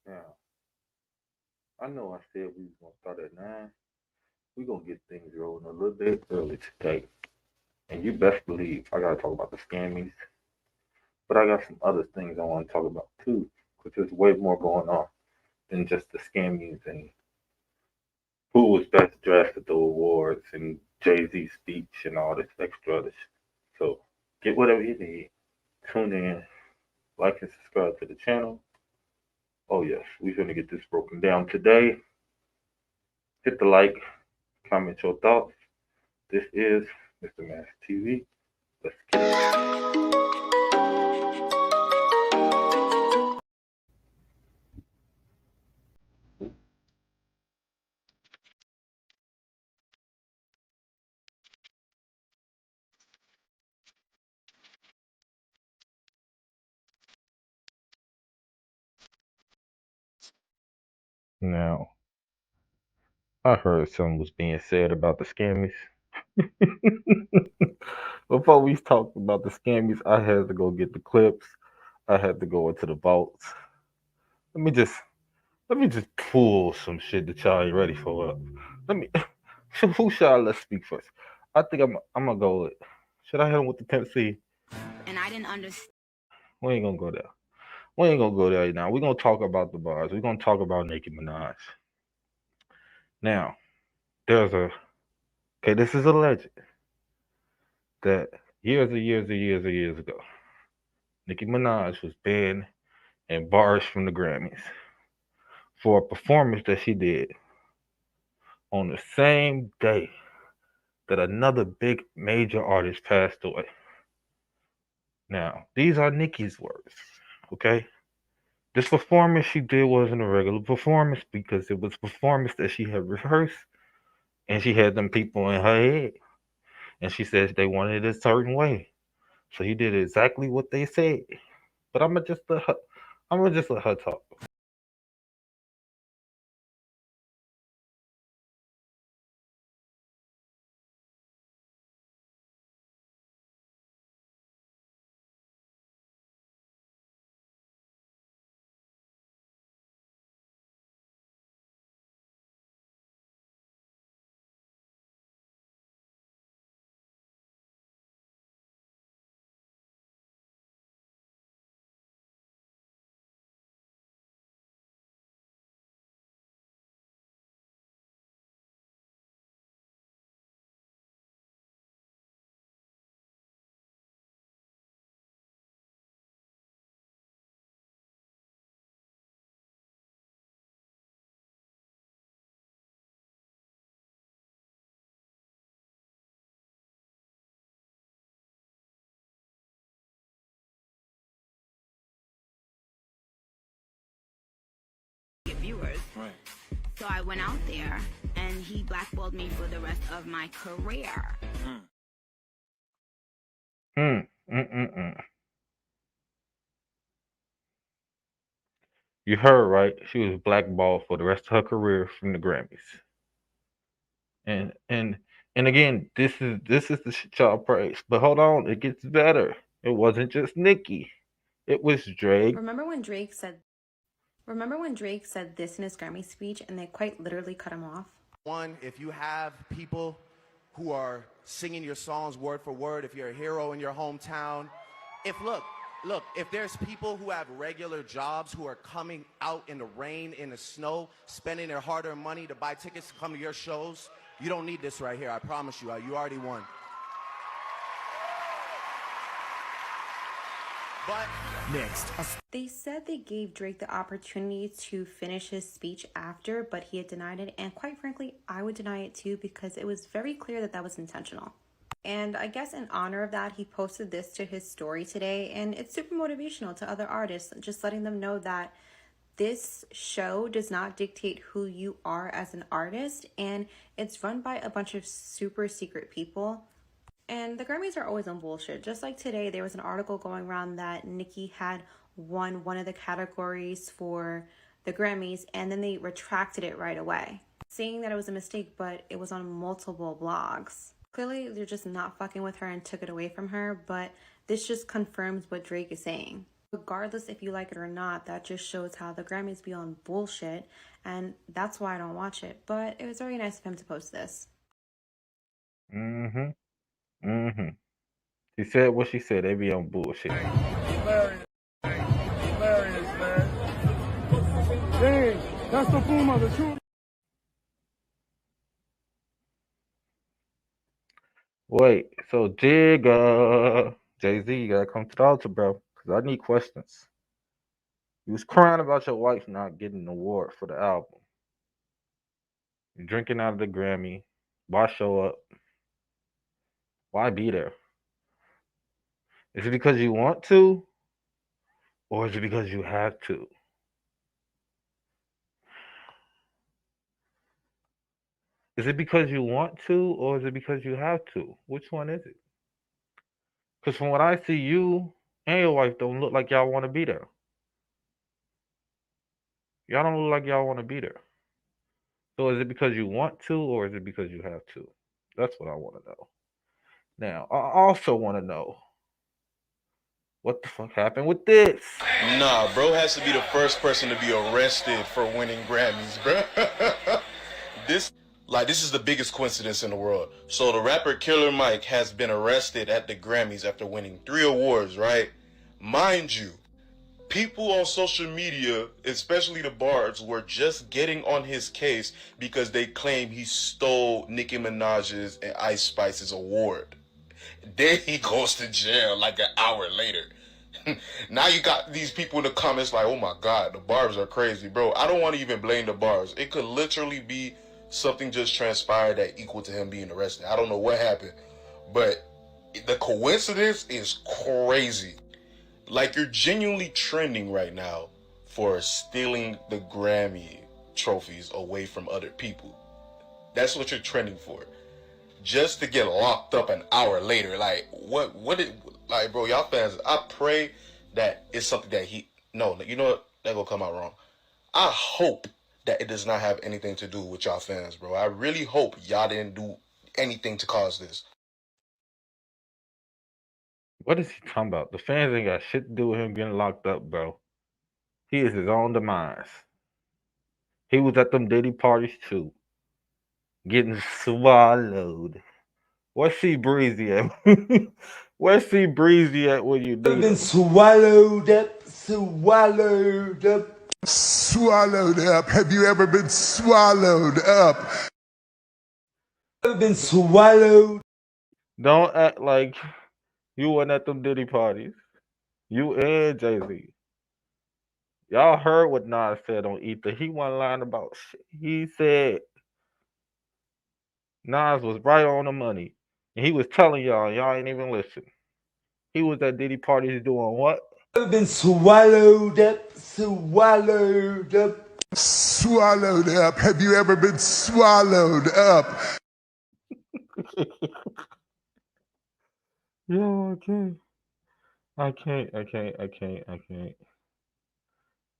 Now, I know I said we was gonna start at 9. We're gonna get things rolling a little bit early today. And you best believe I gotta talk about the scammies, but I got some other things I want to talk about too, because there's way more going on than just the scammies and who was best dressed at the awards and Jay-Z's speech and all this extra other shit. So get whatever you need. Tune in, like and subscribe to the channel. Oh yes, we're gonna get this broken down today. Hit the like, comment your thoughts. This is Mr. Mass TV. Let's get it. Now, I heard something was being said about the scammies. Before we talked about the scammies, I had to go get the clips. I had to go into the vaults. Let me just let me just pull some shit that y'all ain't ready for up. Let me who shall let's speak first? I think I'm gonna go with should I hit him with the Tennessee? And I didn't understand. We ain't gonna go there. We ain't gonna go there now. We're gonna talk about the bars. We're gonna talk about Nicki Minaj. Now, there's a okay, this is a legend that years ago, Nicki Minaj was banned and bars from the Grammys for a performance that she did on the same day that another big major artist passed away. Now, these are Nicki's words, okay? This performance she did wasn't a regular performance because it was a performance that she had rehearsed and she had them people in her head. And she says they wanted it a certain way. So he did exactly what they said. But I'm gonna just let her talk. Viewers. Right. So I went out there and he blackballed me for the rest of my career. Mm. Mm. You heard right. She was blackballed for the rest of her career from the Grammys. And and and again, this is the shit y'all praise. But hold on, it gets better. It wasn't just Nicki. It was Drake. Remember when Drake said this in his Grammy speech and they quite literally cut him off? One, if you have people who are singing your songs word for word, if you're a hero in your hometown, if there's people who have regular jobs who are coming out in the rain, in the snow, spending their hard-earned money to buy tickets to come to your shows, you don't need this right here. I promise you. You already won. But next, they said they gave Drake the opportunity to finish his speech after, but he had denied it. And quite frankly, I would deny it too because it was very clear that that was intentional. And I guess in honor of that, he posted this to his story today. And it's super motivational to other artists, just letting them know that this show does not dictate who you are as an artist. And it's run by a bunch of super secret people. And the Grammys are always on bullshit. Just like today, there was an article going around that Nicki had won one of the categories for the Grammys, and then they retracted it right away, saying that it was a mistake, but it was on multiple blogs. Clearly, they're just not fucking with her and took it away from her, but this just confirms what Drake is saying. Regardless if you like it or not, that just shows how the Grammys be on bullshit, and that's why I don't watch it. But it was very nice of him to post this. Mm-hmm. Mm-hmm. She said what she said. They be on bullshit. Hilarious. Hilarious, man. Dang, that's the form of the truth. Wait, so Jigga, Jay-Z, you gotta come to the altar, bro, because I need questions. You was crying about your wife not getting an award for the album. You're drinking out of the Grammy. Why show up? Why be there? Is it because you want to? Or is it because you have to? Is it because you want to, or is it because you have to? Which one is it? Because from what I see, you and your wife don't look like y'all want to be there. Y'all don't look like y'all want to be there. So is it because you want to, or is it because you have to? That's what I want to know. Now, I also want to know what the fuck happened with this. Nah, bro has to be the first person to be arrested for winning Grammys, bro. This is the biggest coincidence in the world. So the rapper Killer Mike has been arrested at the Grammys after winning 3 awards, right? Mind you, people on social media, especially the Barbs, were just getting on his case because they claim he stole Nicki Minaj's and Ice Spice's award. Then he goes to jail like an hour later. Now you got these people in the comments like, oh my God, the Barbs are crazy, bro. I don't want to even blame the Barbs. It could literally be something just transpired that equal to him being arrested. I don't know what happened, but the coincidence is crazy. Like, you're genuinely trending right now for stealing the Grammy trophies away from other people. That's what you're trending for. Just to get locked up an hour later. Like, like, bro, y'all fans, I pray that it's something that no, you know what? That gonna come out wrong. I hope that it does not have anything to do with y'all fans, bro. I really hope y'all didn't do anything to cause this. What is he talking about? The fans ain't got shit to do with him getting locked up, bro. He is his own demise. He was at them Diddy parties too, getting swallowed. Where's C Breezy at? Where's C Breezy at when you need him? Been swallowed up, swallowed up. Swallowed up. Have you ever been swallowed up? Been swallowed. Don't act like you weren't at them Diddy parties. You and Jay-Z. Y'all heard what Nas said on Ether. He wasn't lying about shit. He said Nas was right on the money. And he was telling y'all ain't even listen. He was at Diddy parties doing what? Been swallowed up, swallowed up. Swallowed up. Have you ever been swallowed up? Yo, I can't.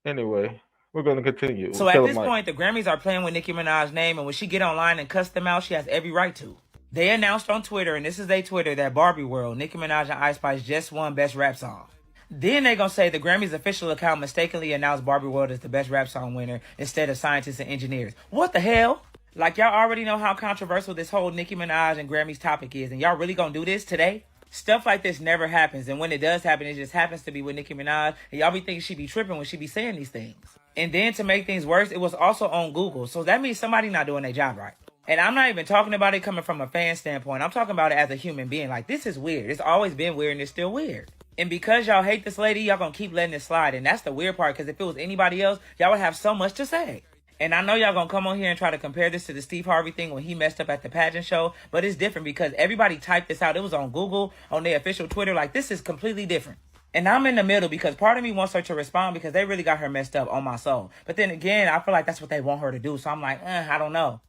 Anyway, we're gonna continue. So at this point, the Grammys are playing with Nicki Minaj's name, and when she get online and cuss them out, she has every right to. They announced on Twitter, and this is their Twitter, that Barbie World, Nicki Minaj and Ice Spice just won Best Rap Song. Then they gonna say the Grammys official account mistakenly announced Barbie World as the Best Rap Song winner instead of scientists and engineers. What the hell? Like, y'all already know how controversial this whole Nicki Minaj and Grammys topic is, and y'all really gonna do this today? Stuff like this never happens, and when it does happen, it just happens to be with Nicki Minaj, and y'all be thinking she be tripping when she be saying these things. And then to make things worse, it was also on Google, so that means somebody not doing their job right. And I'm not even talking about it coming from a fan standpoint. I'm talking about it as a human being. Like, this is weird. It's always been weird, and it's still weird. And because y'all hate this lady, y'all gonna keep letting it slide, and that's the weird part, because if it was anybody else, y'all would have so much to say. And I know y'all gonna come on here and try to compare this to the Steve Harvey thing when he messed up at the pageant show, but it's different because everybody typed this out. It was on Google, on their official Twitter. Like, this is completely different. And I'm in the middle because part of me wants her to respond because they really got her messed up on my soul. But then again, I feel like that's what they want her to do. So I'm like, I don't know.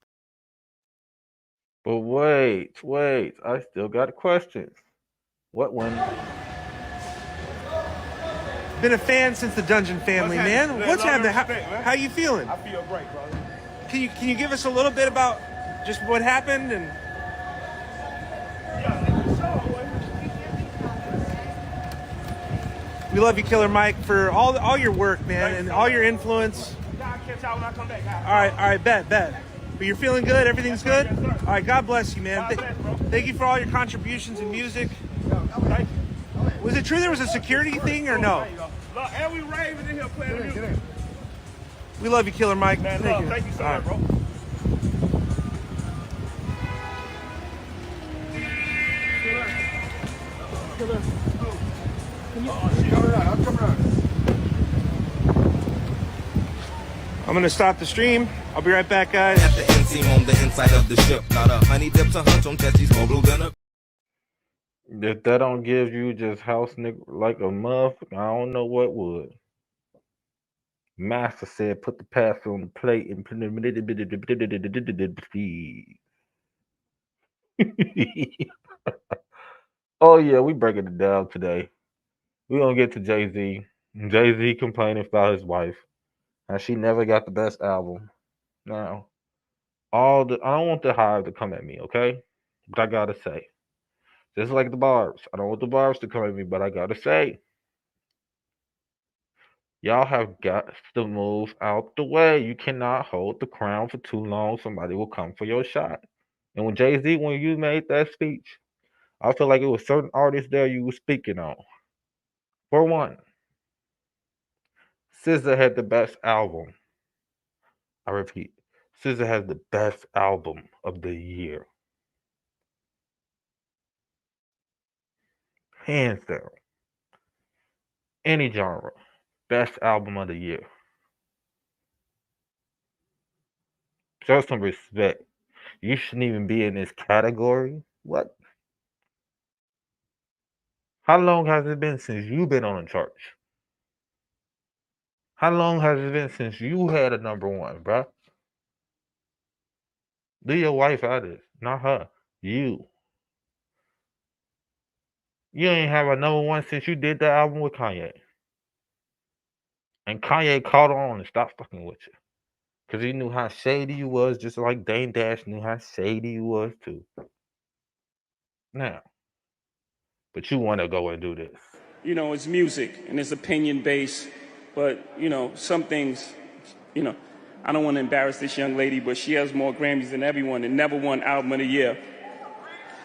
But wait, I still got questions. What one? Been a fan since the Dungeon Family, man. What's happening? How you feeling? I feel great, brother. Can you give us a little bit about just what happened and? We love you, Killer Mike, for all your work, man, and all your influence. I'll catch y'all when I come back, guys. All right, bet. But you're feeling good? Everything's good? Yes, sir. All right, God bless you, man. God bless, bro. Thank you for all your contributions in music. Thank you. Was it true there was a security thing or no? There you go. Look, and we raving in here playing the music. We love you, Killer Mike. Man, thank you so All much, right. bro. I'm gonna stop the stream. I'll be right back, guys. At the end seam on the inside of the ship. Got a honey dip to hunch on Tetsy's more blue than a. If that don't give you just house nigga like a motherfucker, I don't know what would. Master said, put the pass on the plate and put it. Oh yeah, we breaking it down today. We gonna get to Jay-Z. Jay-Z complaining about his wife, and she never got the best album. Now, I don't want the Hive to come at me, okay? But I gotta say, just like the Barbs, I don't want the Barbs to come at me, but I gotta say, y'all have got to move out the way. You cannot hold the crown for too long. Somebody will come for your shot. And when Jay-Z, when you made that speech, I feel like it was certain artists there you were speaking on. For one, SZA had the best album. I repeat, SZA has the best album of the year. Hands down. Any genre. Best album of the year. Show some respect. You shouldn't even be in this category. What? How long has it been since you've been on a chart? How long has it been since you had a number one, bruh? Do your wife out this, not her. You. You ain't have a number one since you did that album with Kanye. And Kanye caught on and stopped fucking with you. Because he knew how shady you was, just like Dame Dash knew how shady you was too. Now, but you want to go and do this. You know, it's music and it's opinion based, but, you know, some things, you know, I don't want to embarrass this young lady, but she has more Grammys than everyone and never won Album of the Year.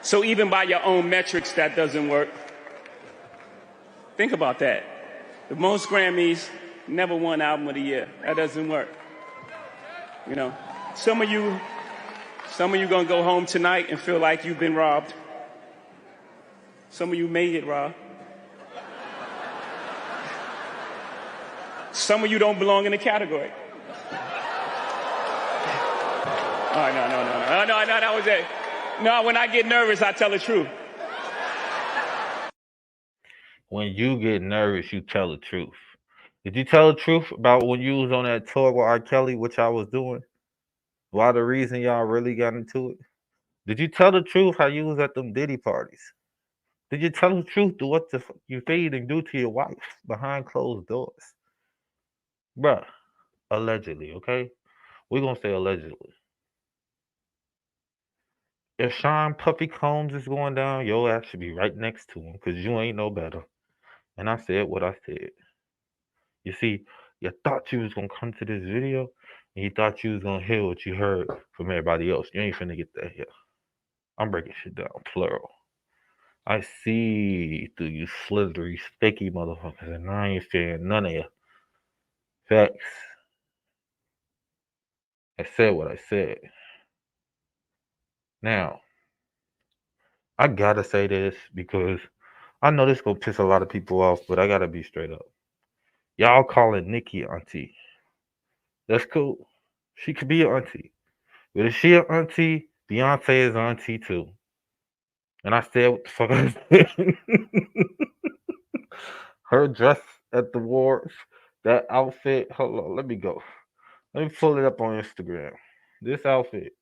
So even by your own metrics, that doesn't work. Think about that. The most Grammys, never won Album of the Year. That doesn't work. You know, some of you gonna go home tonight and feel like you've been robbed. Some of you may get robbed. Some of you don't belong in the category. Oh, no, that was it. No, when I get nervous, I tell the truth. When you get nervous, you tell the truth. Did you tell the truth about when you was on that tour with R. Kelly, which I was doing? Why the reason y'all really got into it? Did you tell the truth how you was at them Diddy parties? Did you tell the truth to what the fuck you feed and do to your wife behind closed doors? Bruh, allegedly, okay? We're gonna say allegedly. If Sean Puffy Combs is going down, your ass should be right next to him because you ain't no better. And I said what I said. You see, you thought you was gonna come to this video and you thought you was gonna hear what you heard from everybody else. You ain't finna get that here. I'm breaking shit down, plural. I see through you slithery, sticky motherfuckers, and I ain't fearing none of you. Facts. I said what I said. Now, I gotta say this because I know this gonna piss a lot of people off, but I gotta be straight up. Y'all calling Nicki auntie. That's cool. She could be an auntie. But if she an auntie, Beyonce is auntie too. And I said what the fuck I said. Her dress at the wars, that outfit. Hold on, let me go. Let me pull it up on Instagram. This outfit.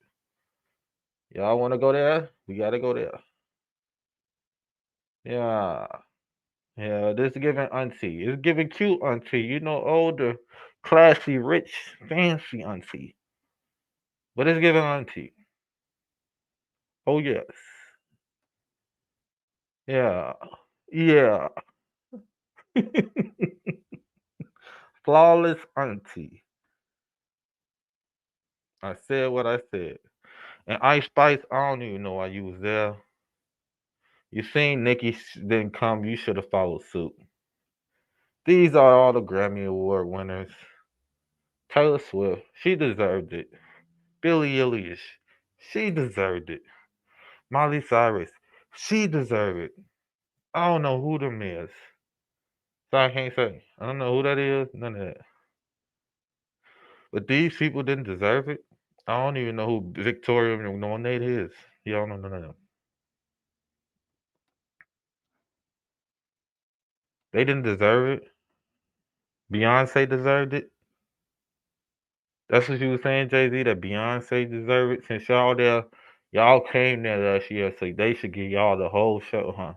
Y'all want to go there? We gotta go there. Yeah. Yeah, this is giving auntie. It's giving cute auntie. You know, older, classy, rich, fancy auntie. But it's giving auntie. Oh, yes. Yeah. Yeah. Flawless Auntie. I said what I said. And Ice Spice, I don't even know why you was there. You seen Nicki didn't come, you should have followed suit. These are all the Grammy Award winners. Taylor Swift, she deserved it. Billie Eilish, she deserved it. Miley Cyrus, she deserved it. I don't know who them is. So I can't say. I don't know who that is, none of that. But these people didn't deserve it. I don't even know who Victoria Nominate is. Y'all don't know none of them. They didn't deserve it. Beyonce deserved it. That's what you was saying, Jay-Z, that Beyonce deserved it. Since y'all there, y'all came there last year, so they should give y'all the whole show, huh?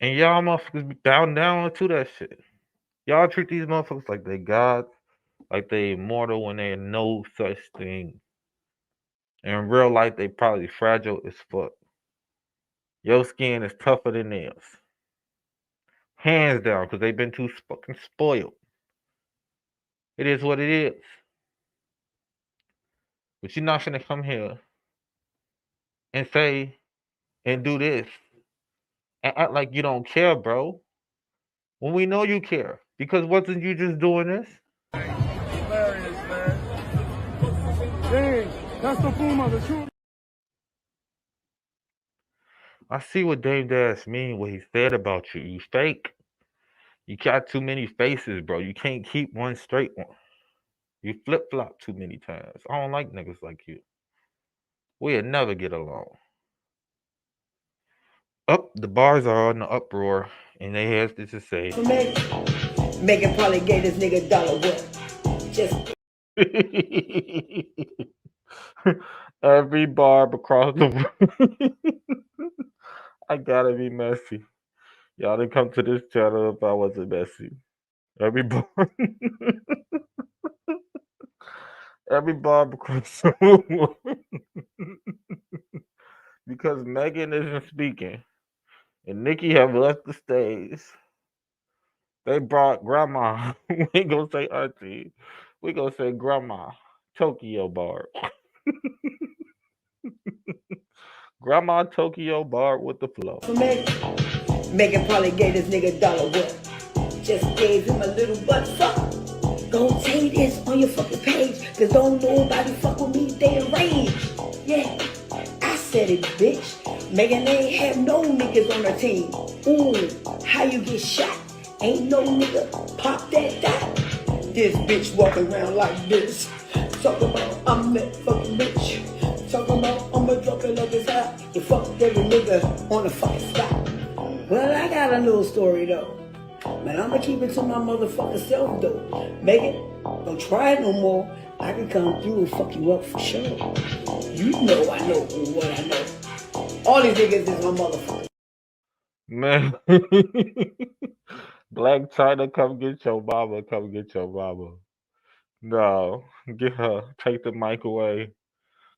And y'all motherfuckers be bowing down to that shit. Y'all treat these motherfuckers like they gods, like they immortal when they no such thing. In real life, they probably fragile as fuck. Your skin is tougher than theirs. Hands down, because they've been too fucking spoiled. It is what it is. But you're not gonna come here and say and do this and act like you don't care, bro. When we know you care. Because wasn't you just doing this? Hilarious, man. Dang, that's the Puma, the true. I see what Dame Dash mean, what he said about you. You fake. You got too many faces, bro. You can't keep one straight one. You flip flop too many times. I don't like niggas like you. We'll never get along. Up, the bars are in the uproar, and they have this to say. Megan probably gave this nigga $1 what? Just Every barb across the world. I gotta be messy. Y'all didn't come to this channel if I wasn't messy. Every barb. Every barb across the world. Because Megan isn't speaking and Nicki have left the stage. They brought grandma. We ain't gonna say auntie. We gonna say grandma. Tokyo Barb. Grandma Tokyo Barb with the flow. Megan probably gave this nigga $1 what? Just gave him a little butt fuck. Go say this on your fucking page, cause don't nobody fuck with me, they enraged. Yeah, I said it, bitch. Megan ain't have no niggas on her team. Ooh, how you get shot? Ain't no nigga pop that dot. This bitch walking around like this. Talking about I'm that fucking bitch. Talking about I'ma drop it like it's hot. You fucked every nigga on the fucking spot. Well, I got a little story though. Man, I'ma keep it to my motherfucking self though. Megan, don't try it no more. I can come through and fuck you up for sure. You know I know what I know. All these niggas is my motherfucker. Man. Black China, come get your mama. Come get your mama. No. Get her. Take the mic away.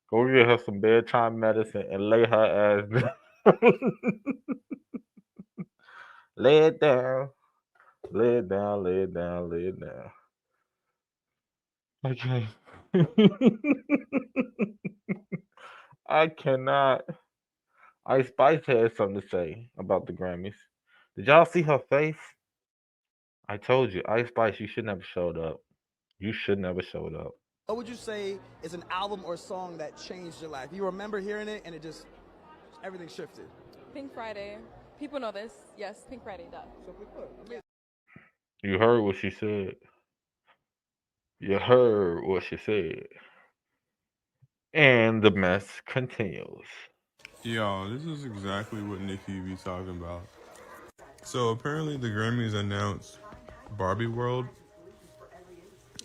Go get her some bedtime medicine and lay her ass down. Lay it down. Lay it down, lay it down, lay it down. Okay. I cannot. Ice Spice had something to say about the Grammys. Did y'all see her face? I told you, Ice Spice, you should never showed up. You should never showed up. What would you say is an album or song that changed your life? You remember hearing it and it just, everything shifted. Pink Friday. People know this. Yes, Pink Friday does. You heard what she said. You heard what she said. And the mess continues. Yo, this is exactly what Nicki be talking about. So apparently the Grammys announced Barbie World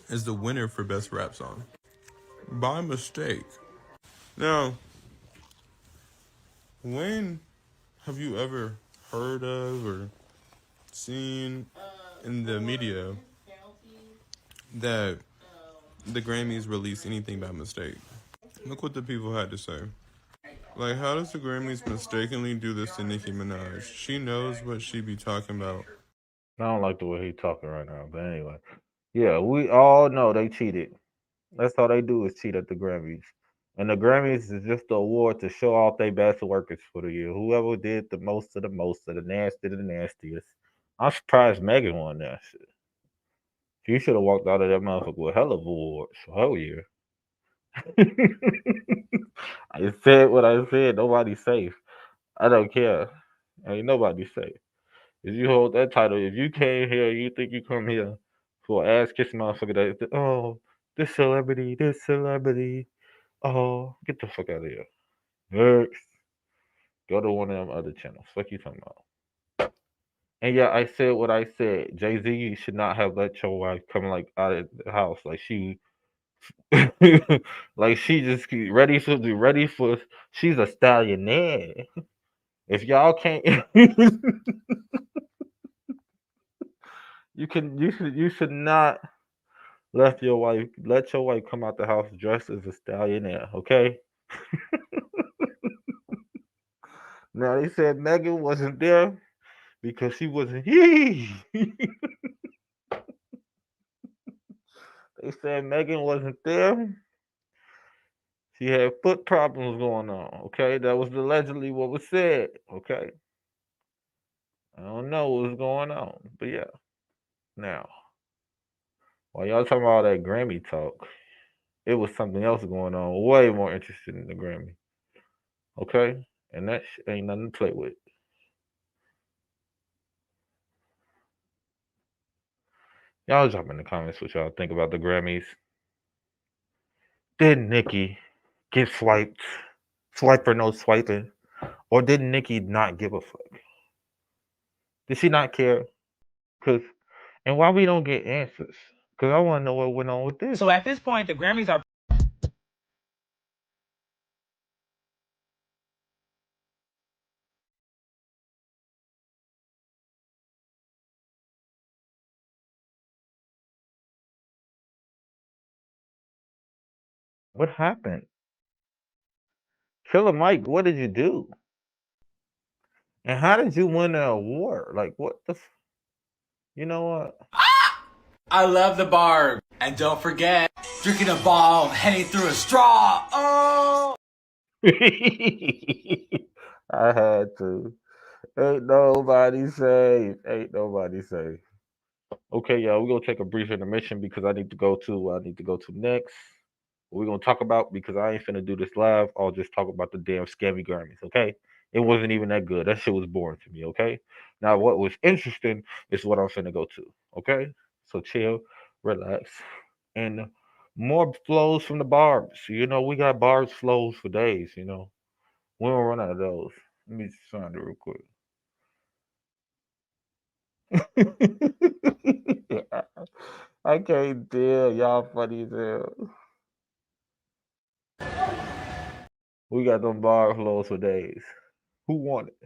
as the winner for Best Rap Song. By mistake. Now, when have you ever heard of or seen in the media that the Grammys released anything by mistake? Look what the people had to say. Like, how does the Grammys mistakenly do this to Nicki Minaj? She knows what she be talking about. I don't like the way he talking right now, but anyway, yeah, we all know they cheated. That's all they do is cheat at the Grammys. And the Grammys is just the award to show off their best workers for the year. Whoever did the most of the nasty to the nastiest. I'm surprised Megan won that shit. She should have walked out of that motherfucker with hell of awards for her year. I said what I said. Nobody's safe. I don't care. Ain't nobody safe. If you hold that title, if you came here, you think you come here for ass kiss motherfucker that oh this celebrity. Oh, get the fuck out of here. Next. Go to one of them other channels. Fuck you talking about. And yeah, I said what I said. Jay Z should not have let your wife come like out of the house like she, like she just ready for. She's a stallionaire. If y'all can't, you should not let your wife come out the house dressed as a stallionaire. Okay. Now they said Megan wasn't there because she wasn't. They said Megan wasn't there. She had foot problems going on. Okay, that was allegedly what was said. Okay, I don't know what was going on, but yeah. Now, while y'all talking about all that Grammy talk, it was something else going on, way more interesting than the Grammy. Okay, and that ain't nothing to play with. Y'all drop in the comments what y'all think about the Grammys. Did Nicki get swiped? Swipe or no swiping? Or did Nicki not give a fuck? Did she not care? Cause and why we don't get answers? Cause I want to know what went on with this. So at this point, the Grammys are. What happened? Killer Mike, what did you do? And how did you win the award? Like what the? You know what? I love the barb. And don't forget, drinking a ball, Henny through a straw. Oh! I had to. Ain't nobody safe. Ain't nobody safe. Okay, y'all, we're gonna take a brief intermission because I need to go to what I need to go to next. What we're gonna talk about because I ain't finna do this live. I'll just talk about the damn scammy Grammys, okay? It wasn't even that good. That shit was boring to me, okay? Now what was interesting is what I'm finna go to. Okay? So chill, relax, and more flows from the barbs. You know, we got barbs flows for days, you know. We don't run out of those. Let me just find it real quick. I can't deal. Y'all funny as hell. We got them bar flows for days. Who won it?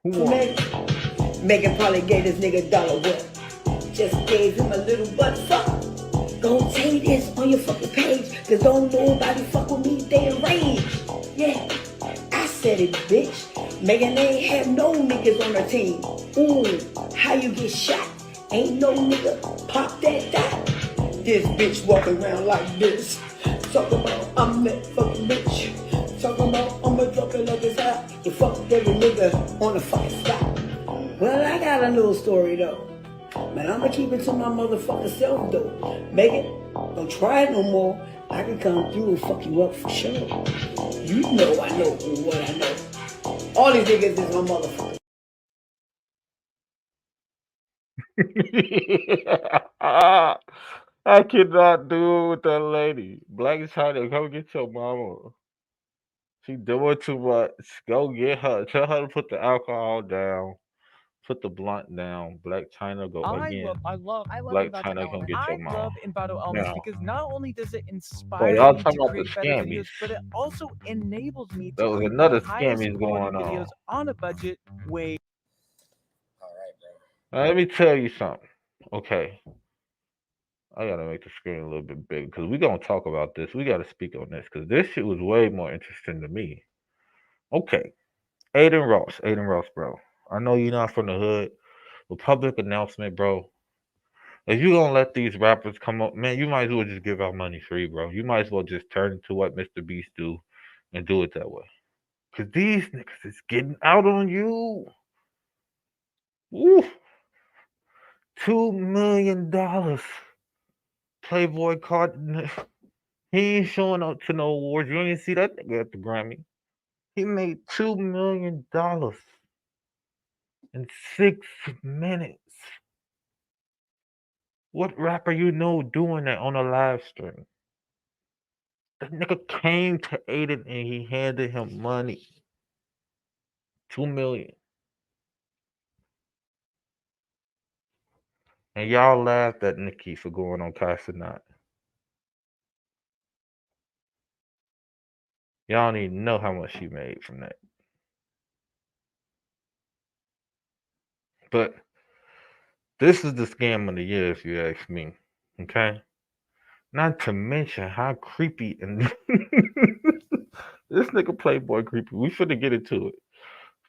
Who won it? Megan probably gave this nigga a dollar whip. Just gave him a little butt fuck. Go say this on your fucking page, cause don't nobody fuck with me, they enraged. Yeah, I said it, bitch. Megan ain't have no niggas on her team. Ooh, how you get shot? Ain't no nigga pop that dot. This bitch walking around like this. Talking about I'm that fucking bitch. Talking about I'm a drop it like it's hot. You fuck every nigga on the fucking spot. Well, I got a little story though. Man, I'ma keep it to my motherfucking self though. Megan, don't try it no more. I can come through and fuck you up for sure. You know I know what I know. All these niggas is my motherfucker. I cannot do it with that lady. Black China, come get your mama. She doing too much. Go get her. Tell her to put the alcohol down. Put the blunt down. Black China, go again. I love Black Envato China, come Elements. get I your mama. love Envato Elements Now, because not only does it well, inspire y'all me talking to about the create better scammies. videos, but it also enables me to There was create another the highest scammies quality going on. videos on a budget way. Now, let me tell you something. Okay. I gotta make the screen a little bit bigger because we're gonna talk about this. We gotta speak on this because this shit was way more interesting to me. Okay, Aiden Ross, bro. I know you're not from the hood, but public announcement, bro. If you gonna let these rappers come up, man, you might as well just give out money free, bro. You might as well just turn into what Mr. Beast do and do it that way. Cause these niggas is getting out on you. Woo. $2 million. Playboy card. He ain't showing up to no awards. You ain't see that nigga at the Grammy. He made $2 million in 6 minutes. What rapper you know doing that on a live stream? That nigga came to Aiden and he handed him money. 2 million. And y'all laughed at Nicki for going on Casanat. Y'all don't even know how much she made from that. But this is the scam of the year, if you ask me. Okay? Not to mention how creepy and this nigga Playboy creepy. We finna get into it.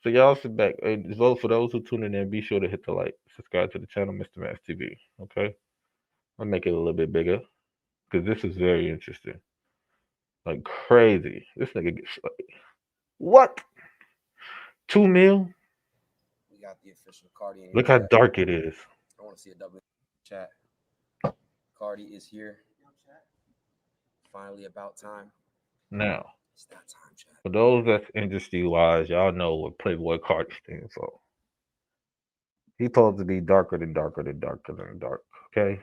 So y'all sit back. And for those who tuning in, be sure to hit the like, subscribe to the channel, Mr. Max TV. Okay? I'll make it a little bit bigger. Because this is very interesting. Like crazy. This nigga gets like, what? 2 mil? We got the official Cardi in Look here. how dark it is. I want to see a double chat. Cardi is here. Finally about time. Now, It's that time, chat. for those that's industry wise, y'all know what Playboy Cardi stands for. He's supposed to be darker than darker than darker than dark. Okay?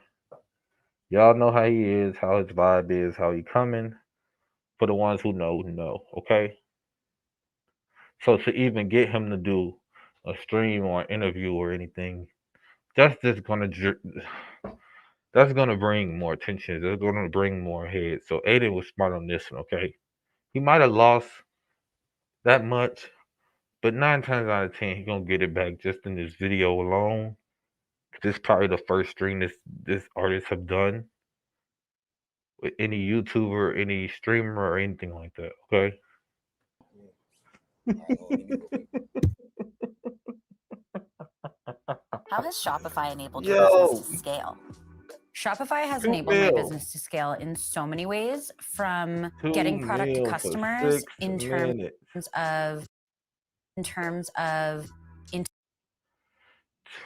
Y'all know how he is, how his vibe is, how he coming. For the ones who know. Okay? So to even get him to do a stream or an interview or anything, that's just gonna bring more attention. That's gonna bring more heads. So Aiden was smart on this one. Okay? He might have lost that much, but 9 times out of 10, he's gonna get it back just in this video alone. This is probably the first stream this artist have done with any YouTuber, any streamer, or anything like that. Okay. How has Shopify enabled your Yo. business to scale? Shopify has 2 enabled my mil. business to scale in so many ways, from 2 getting product to mil for customers 6 in minutes. terms of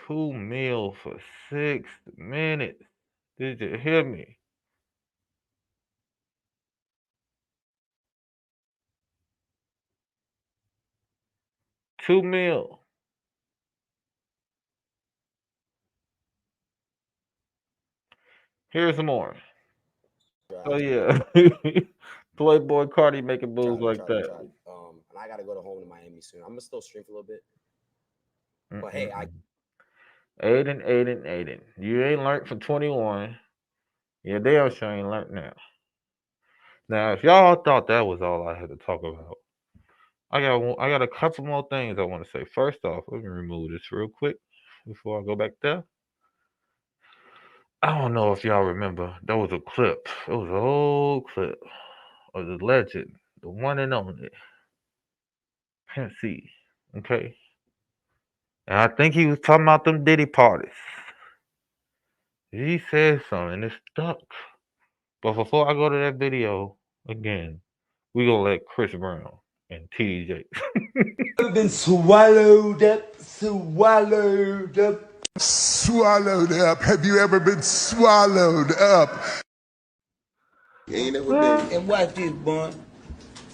2 mil for 6 minutes. Did you hear me? $2 million. Here's some more. Oh yeah. Playboy Cardi making moves like that. And I gotta go to home to Miami soon. I'm gonna still stream for a little bit. But hey, Aiden. You ain't learned from 21. Yeah, damn sure ain't learned now. Now, if y'all thought that was all I had to talk about, I got a couple more things I want to say. First off, let me remove this real quick before I go back there. I don't know if y'all remember, there was a clip. It was an old clip of the legend, the one and only Pimp C. Okay. And I think he was talking about them Diddy parties. He said something and it stuck. But before I go to that video again, we gonna let Chris Brown and TJ. Ever been swallowed up, swallowed up? Swallowed up. Have you ever been swallowed up? Ain't never been. And watch this, bun.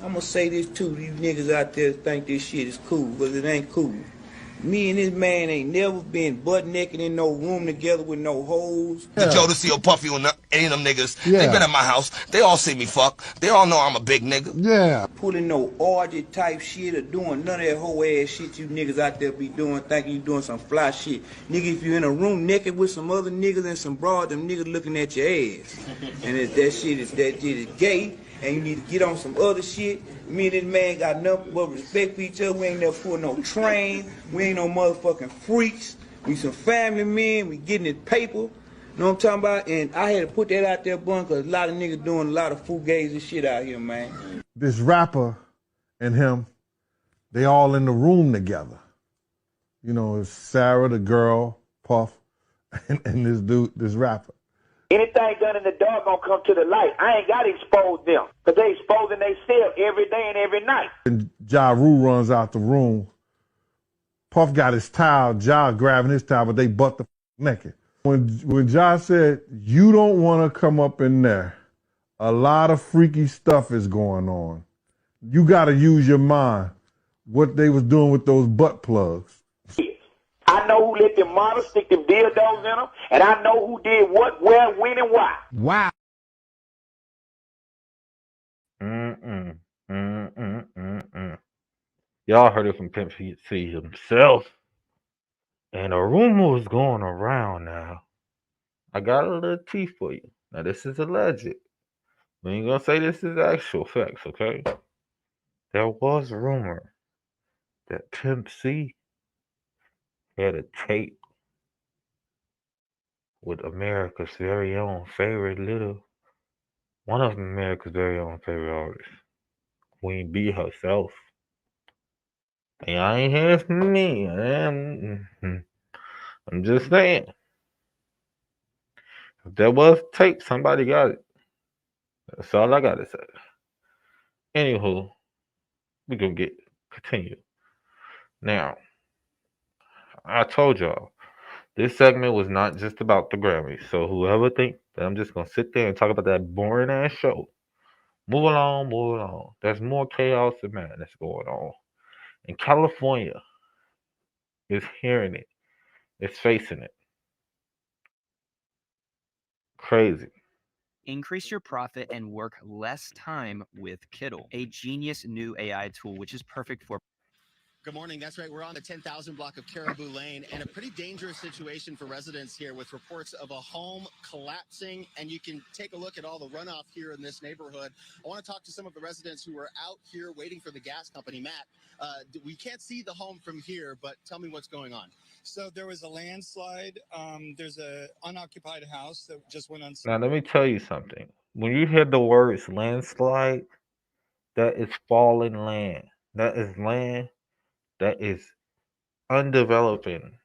I'm gonna say this too. These niggas out there think this shit is cool, but it ain't cool. Me and this man ain't never been butt naked in no room together with no hoes. The Jodeci or Puffy or any of them niggas, they been at my house. They all see me fuck. They all know I'm a big nigga. Yeah. Pulling no orgy type shit or doing none of that whole ass shit you niggas out there be doing, thinking you doing some fly shit. Nigga, if you in a room naked with some other niggas and some broad, them niggas looking at your ass. And if that shit is gay, and you need to get on some other shit. Me and this man got nothing but respect for each other. We ain't never pulling no train. We ain't no motherfucking freaks. We some family men. We getting this paper. You know what I'm talking about? And I had to put that out there, bun, because a lot of niggas doing a lot of fugazi shit out here, man. This rapper and him They all in the room together. You know, it's Sarah, the girl, Puff, and this dude, this rapper. Anything done in the dark gonna come to the light. I ain't gotta expose them, because they exposing themselves every day and every night. And Ja Rule runs out the room. Puff got his towel, Ja grabbing his towel, but they butt the naked. When Ja said, you don't want to come up in there, a lot of freaky stuff is going on. You got to use your mind. What they was doing with those butt plugs. I know who let them models stick them dildos in them, and I know who did what, where, when, and why. Wow. Y'all heard it from Pimp C himself. And a rumor was going around now. I got a little tea for you. Now, this is alleged. We ain't gonna say this is actual facts, okay? There was a rumor that Pimp C had a tape with America's very own favorite one of America's very own favorite artists, Queen Bee herself. And I ain't hearing from me. I'm just saying. If there was tape, somebody got it. That's all I gotta say. Anywho, we gonna continue. Now, I told y'all, this segment was not just about the Grammys. So whoever think that I'm just gonna sit there and talk about that boring ass show, move along, move along. There's more chaos and madness going on. And California is hearing it. It's facing it. Crazy. Increase your profit and work less time with Kiddle, a genius new AI tool which is perfect for. Good morning. That's right. We're on the 10,000 block of Caribou Lane, and a pretty dangerous situation for residents here with reports of a home collapsing. And you can take a look at all the runoff here in this neighborhood. I want to talk to some of the residents who are out here waiting for the gas company. Matt, we can't see the home from here, but tell me what's going on. So there was a landslide. There's an unoccupied house that just went on. Now let me tell you something. When you hear the words landslide, that is fallen land. That is land that is undeveloping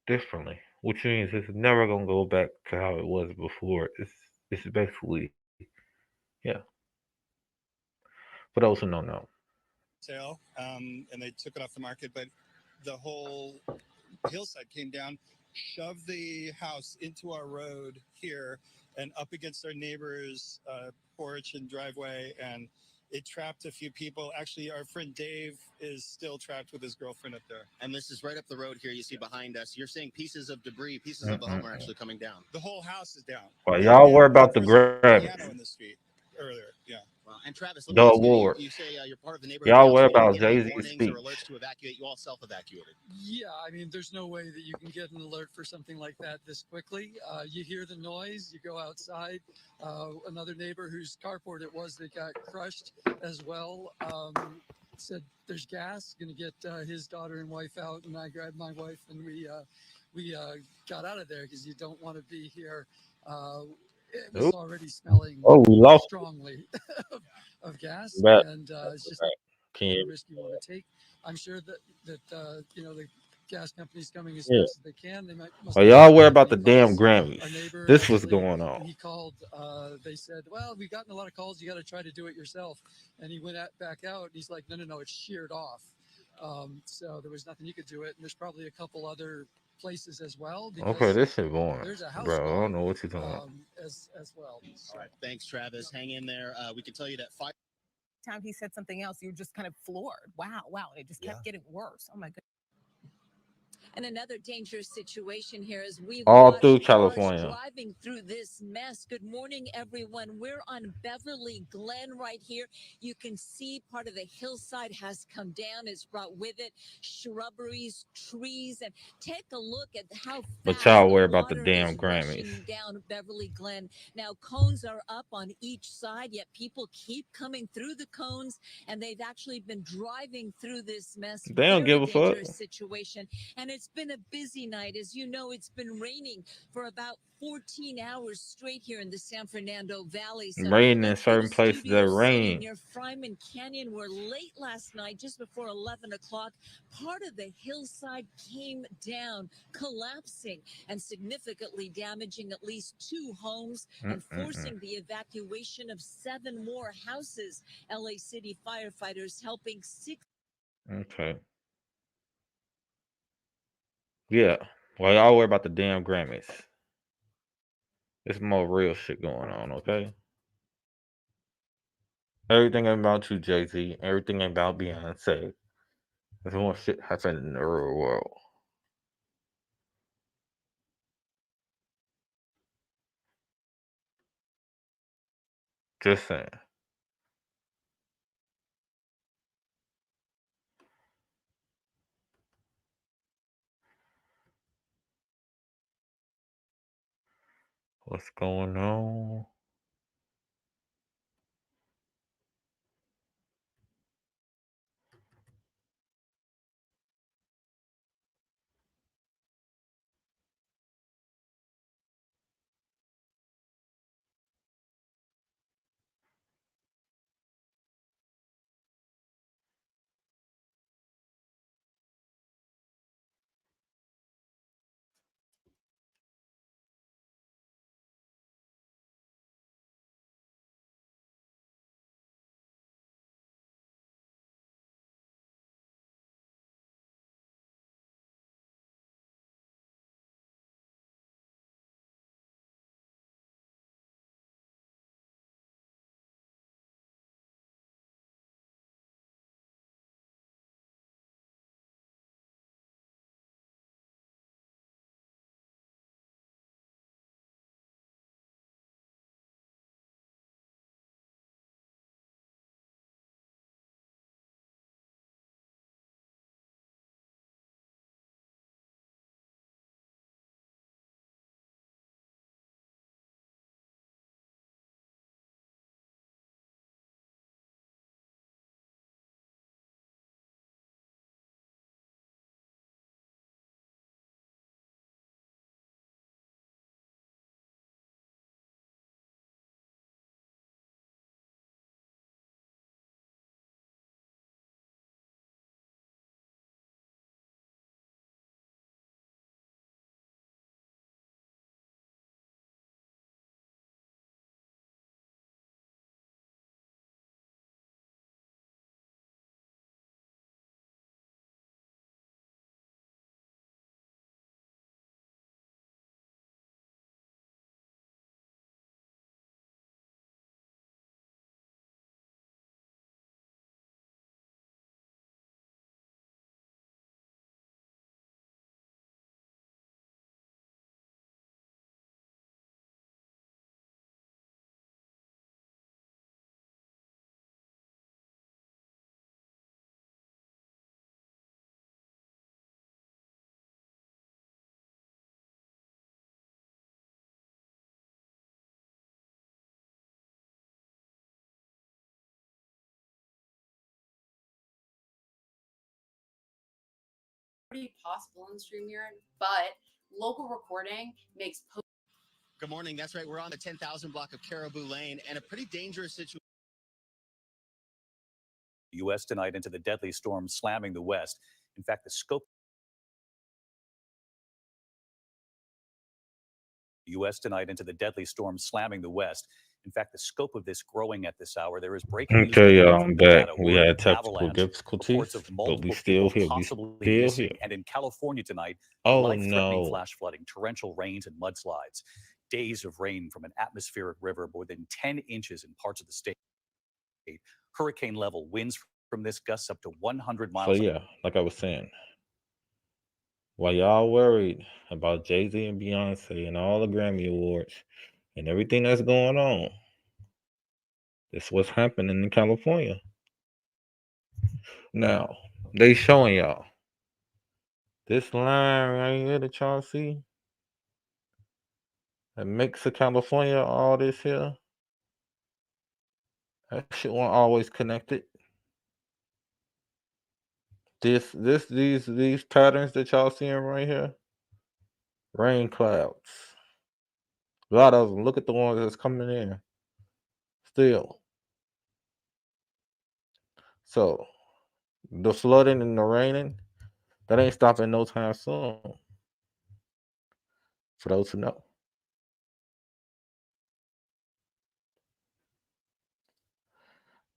differently, which means it's never gonna go back to how it was before. It's basically, yeah. For those who don't know. Sale, and they took it off the market, but the whole hillside came down, shoved the house into our road here and up against our neighbor's porch and driveway, and it trapped a few people. Actually, our friend Dave is still trapped with his girlfriend up there. And this is right up the road here you see behind us. You're saying pieces of debris, pieces of the home are actually coming down. The whole house is down. Well, y'all worry about the Grammys. Piano in the street earlier, yeah. Well, and Travis, let The me ask award. you say you're part of the neighborhood. Y'all council. worry You didn't about get any Jay-Z's warnings speech. or alerts to evacuate. You all self-evacuated. Yeah, I mean, there's no way that you can get an alert for something like that this quickly. You hear the noise, you go outside. Another neighbor whose carport it was that got crushed as well said there's gas, going to get his daughter and wife out, and I grabbed my wife and we got out of there because you don't want to be here. It was already smelling we lost strongly of gas, But, and it's just can the you, risk you want to take. I'm sure that the gas company's coming as yeah. fast as they can. They must Well, have y'all worry and about he the damn calls Grammys. our neighbor, This was actually, going on. and he called. They said, "Well, we've gotten a lot of calls. You got to try to do it yourself." And he went back out, and he's like, "No, it's sheared off." So there was nothing you could do it. And there's probably a couple other places as well. Okay, this shit going. There's a house Bro, I gone, don't know what you're talking about. as well. All right, thanks, Travis. Hang in there. We can tell you that fire. Time he said something else, you were just kind of floored. Wow, it just kept getting worse. Oh my goodness. And another dangerous situation here as we All watch through cars California. driving through this mess. Good morning, everyone. We're on Beverly Glen right here. You can see part of the hillside has come down. It's brought with it shrubberies, trees, and take a look at how But fast y'all the worry about the water damn is Grammys. rushing down Beverly Glen. Now, cones are up on each side, yet people keep coming through the cones, and they've actually been driving through this mess. They don't Very give a fuck. dangerous situation, and it's It's been a busy night. As you know, it's been raining for about 14 hours straight here in the San Fernando Valley. So Rain in let's go to certain places Studio that City rain. near Fryman Canyon, where late last night, just before 11 o'clock, part of the hillside came down, collapsing and significantly damaging at least 2 homes and forcing the evacuation of 7 more houses. LA City firefighters helping 6. Okay. Yeah. Well, y'all worry about the damn Grammys. There's more real shit going on, okay? Everything ain't about you, Jay-Z. Everything ain't about Beyonce. There's more shit happening in the real world. Just saying. What's going on? Possible in StreamYard, but local recording makes Good morning. That's right. We're on the 10,000 block of Caribou Lane and a pretty dangerous situation. U.S. tonight into the deadly storm slamming the West. In fact, the scope U.S. tonight into the deadly storm slamming the West. In fact, the scope of this growing at this hour. There is breaking news Okay, y'all, from I'm back. Nevada. We Word had of technical avalanche. difficulties, Reports of but we multiple still people here. We possibly still missing. here. And in California tonight, Oh life-threatening no. flash flooding, torrential rains, and mudslides. Days of rain from an atmospheric river, more than 10 inches in parts of the state. Hurricane-level winds from this gusts up to 100 So miles. yeah, like I was saying, while y'all worried about Jay-Z and Beyonce and all the Grammy Awards and everything that's going on, this what's happening in California. Now, they showing y'all this line right here that y'all see that makes of California all this here. That shit wasn't always connected These patterns that y'all seeing right here, rain clouds. A lot of them. Look at the ones that's coming in. Still. So the flooding and the raining, that ain't stopping no time soon. For those who know.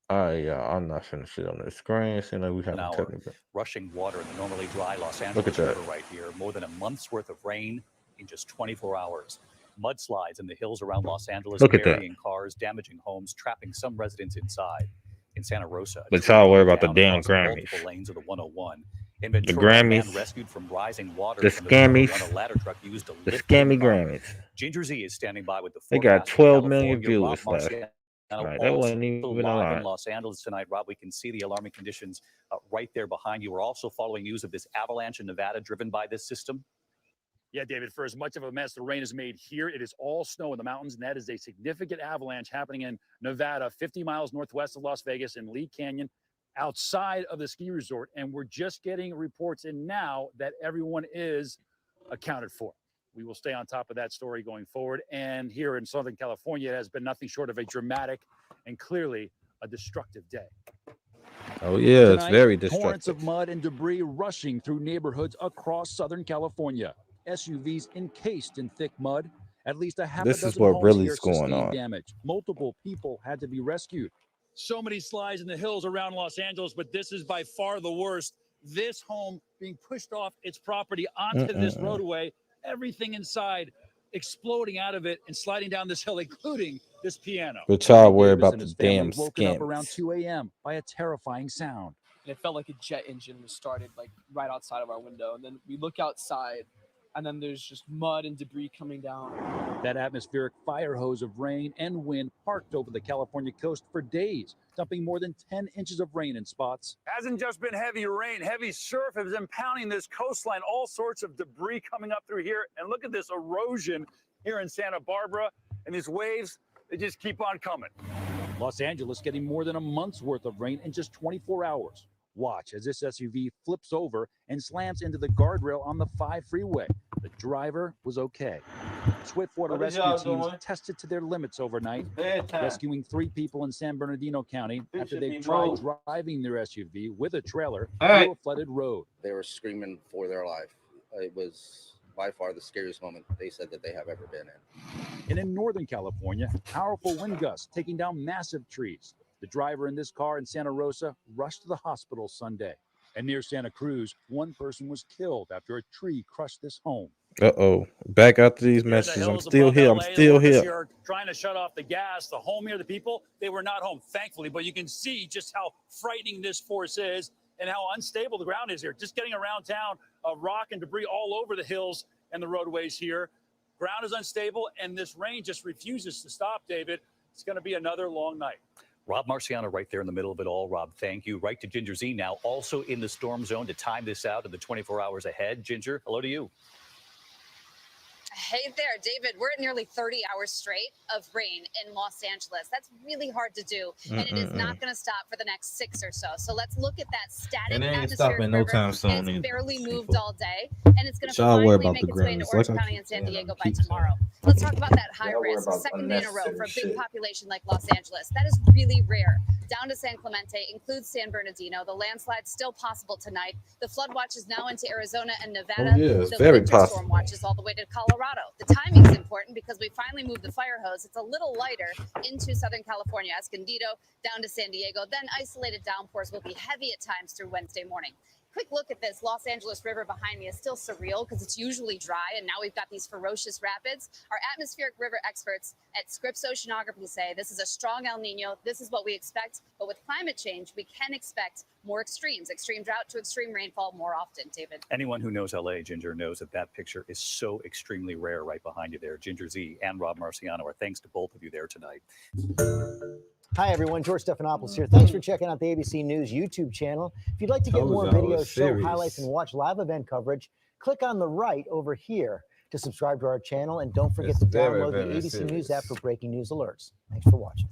I'm not finna shit on the screen. Seeing like we have a technical. Rushing water in the normally dry Los Look Angeles at that. River right here. More than a month's worth of rain in just 24 hours. Mudslides in the hills around Los Angeles, Look at that. burying cars, damaging homes, trapping some residents inside. In Santa Rosa, But y'all worry about the damn Grammys. Grammys. Multiple lanes of the 101. In The Ventura, a man Grammys. rescued from rising water The from the river when Scammys. a ladder truck used to The lift him Scammy up. Grammys. Ginger Z is standing by with the They got forecast from 12 million California. Rob viewers last Marciano night. That wasn't even a live in lot. Los Angeles tonight. Rob, we can see the alarming conditions right there behind you. We're also following news of this avalanche in Nevada driven by this system. Yeah, David, for as much of a mess the rain has made here, it is all snow in the mountains, and that is a significant avalanche happening in Nevada, 50 miles northwest of Las Vegas in Lee Canyon, outside of the ski resort. And we're just getting reports in now that everyone is accounted for. We will stay on top of that story going forward. And here in Southern California, it has been nothing short of a dramatic and clearly a destructive day. Oh yeah, it's Tonight, very torrents destructive. of mud and debris rushing through neighborhoods across Southern California. SUVs encased in thick mud. At least a half This a is dozen what homes really here is going sustained on. damage. Multiple people had to be rescued. So many slides in the hills around Los Angeles, but this is by far the worst. This home being pushed off its property onto this roadway, everything inside exploding out of it and sliding down this hill, including this piano. But y'all worry Davis about and the his family damn woken up around scams. 2 a.m. by a terrifying sound. And it felt like a jet engine was started like right outside of our window. And then we look outside and then there's just mud and debris coming down. That atmospheric fire hose of rain and wind parked over the California coast for days, dumping more than 10 inches of rain in spots. Hasn't just been heavy rain. Heavy surf has been pounding this coastline. All sorts of debris coming up through here. And look at this erosion here in Santa Barbara. And these waves, they just keep on coming. Los Angeles getting more than a month's worth of rain in just 24 hours. Watch as this SUV flips over and slams into the guardrail on the 5 freeway. The driver was okay. Swiftwater What is rescue y'all teams doing? tested to their limits overnight, Bedtime. rescuing 3 people in San Bernardino County This after should they be tried moved. driving their SUV with a trailer All right. through a flooded road. They were screaming for their life. It was by far the scariest moment they said that they have ever been in. And in Northern California, powerful wind gusts taking down massive trees. The driver in this car in Santa Rosa rushed to the hospital Sunday. And near Santa Cruz, one person was killed after a tree crushed this home. Back after these Here in the messages. I'm hills still above here. I'm LA, the still workers here. here are trying to shut off the gas. The home here, the people, they were not home, thankfully. But you can see just how frightening this force is and how unstable the ground is here. Just getting around town, rock and debris all over the hills and the roadways here. Ground is unstable, and this rain just refuses to stop, David. It's going to be another long night. Rob Marciano right there in the middle of it all. Rob, thank you. Right to Ginger Z now, also in the storm zone to time this out in the 24 hours ahead. Ginger, hello to you. Hey there, David. We're at nearly 30 hours straight of rain in Los Angeles. That's really hard to do, and it is not going to stop for the next 6 or so. So let's look at that static And it ain't atmospheric stopping no river. time soon It's either, barely moved people. all day, and it's going to Y'all worry finally about make the its way into Grammys. Orange Like I County keep and San saying, Diego I by keep saying. tomorrow. Let's talk about that high Y'all worry risk, about second day in a row for a unnecessary big shit. population like Los Angeles. That is really rare. Down to San Clemente, includes San Bernardino. The landslide still possible tonight. The flood watch is now into Arizona and Nevada. Oh, yeah, it's the very winter possible. storm watch is all the way to Colorado. The timing is important because we finally moved the fire hose. It's a little lighter into Southern California, Escondido, down to San Diego. Then isolated downpours will be heavy at times through Wednesday morning. Quick look at this Los Angeles River behind me is still surreal because it's usually dry, and now we've got these ferocious rapids. Our atmospheric river experts at Scripps Oceanography say this is a strong El Nino. This is what we expect, but with climate change, we can expect more extremes, extreme drought to extreme rainfall more often, David. Anyone who knows LA, Ginger, knows that that picture is so extremely rare right behind you there. Ginger Z and Rob Marciano, our thanks to both of you there tonight. Hi, everyone. George Stephanopoulos here. Thanks for checking out the ABC News YouTube channel. If you'd like to get Told more y'all videos, it's show serious. highlights, and watch live event coverage, click on the right over here to subscribe to our channel. And don't forget It's to very, download the very ABC News serious. app for breaking news alerts. Thanks for watching.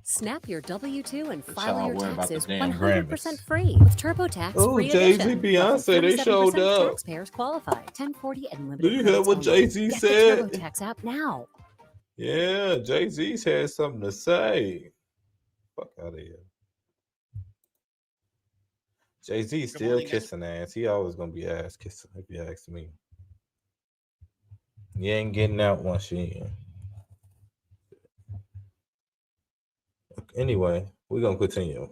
Snap your W-2 and But file y'all your worry about the taxes damn 100% Grammys. free with TurboTax Oh, Free Jay-Z, Edition. Beyonce, they 37% showed of up. taxpayers qualify. 1040 and Do limited you hear credits what only. Jay-Z Get the said? TurboTax app now. Yeah, Jay-Z's had something to say. Fuck out of here. Jay-Z still kissing ass. He always gonna be ass kissing, if you ask me. You ain't getting out once you in. Anyway, we're gonna continue.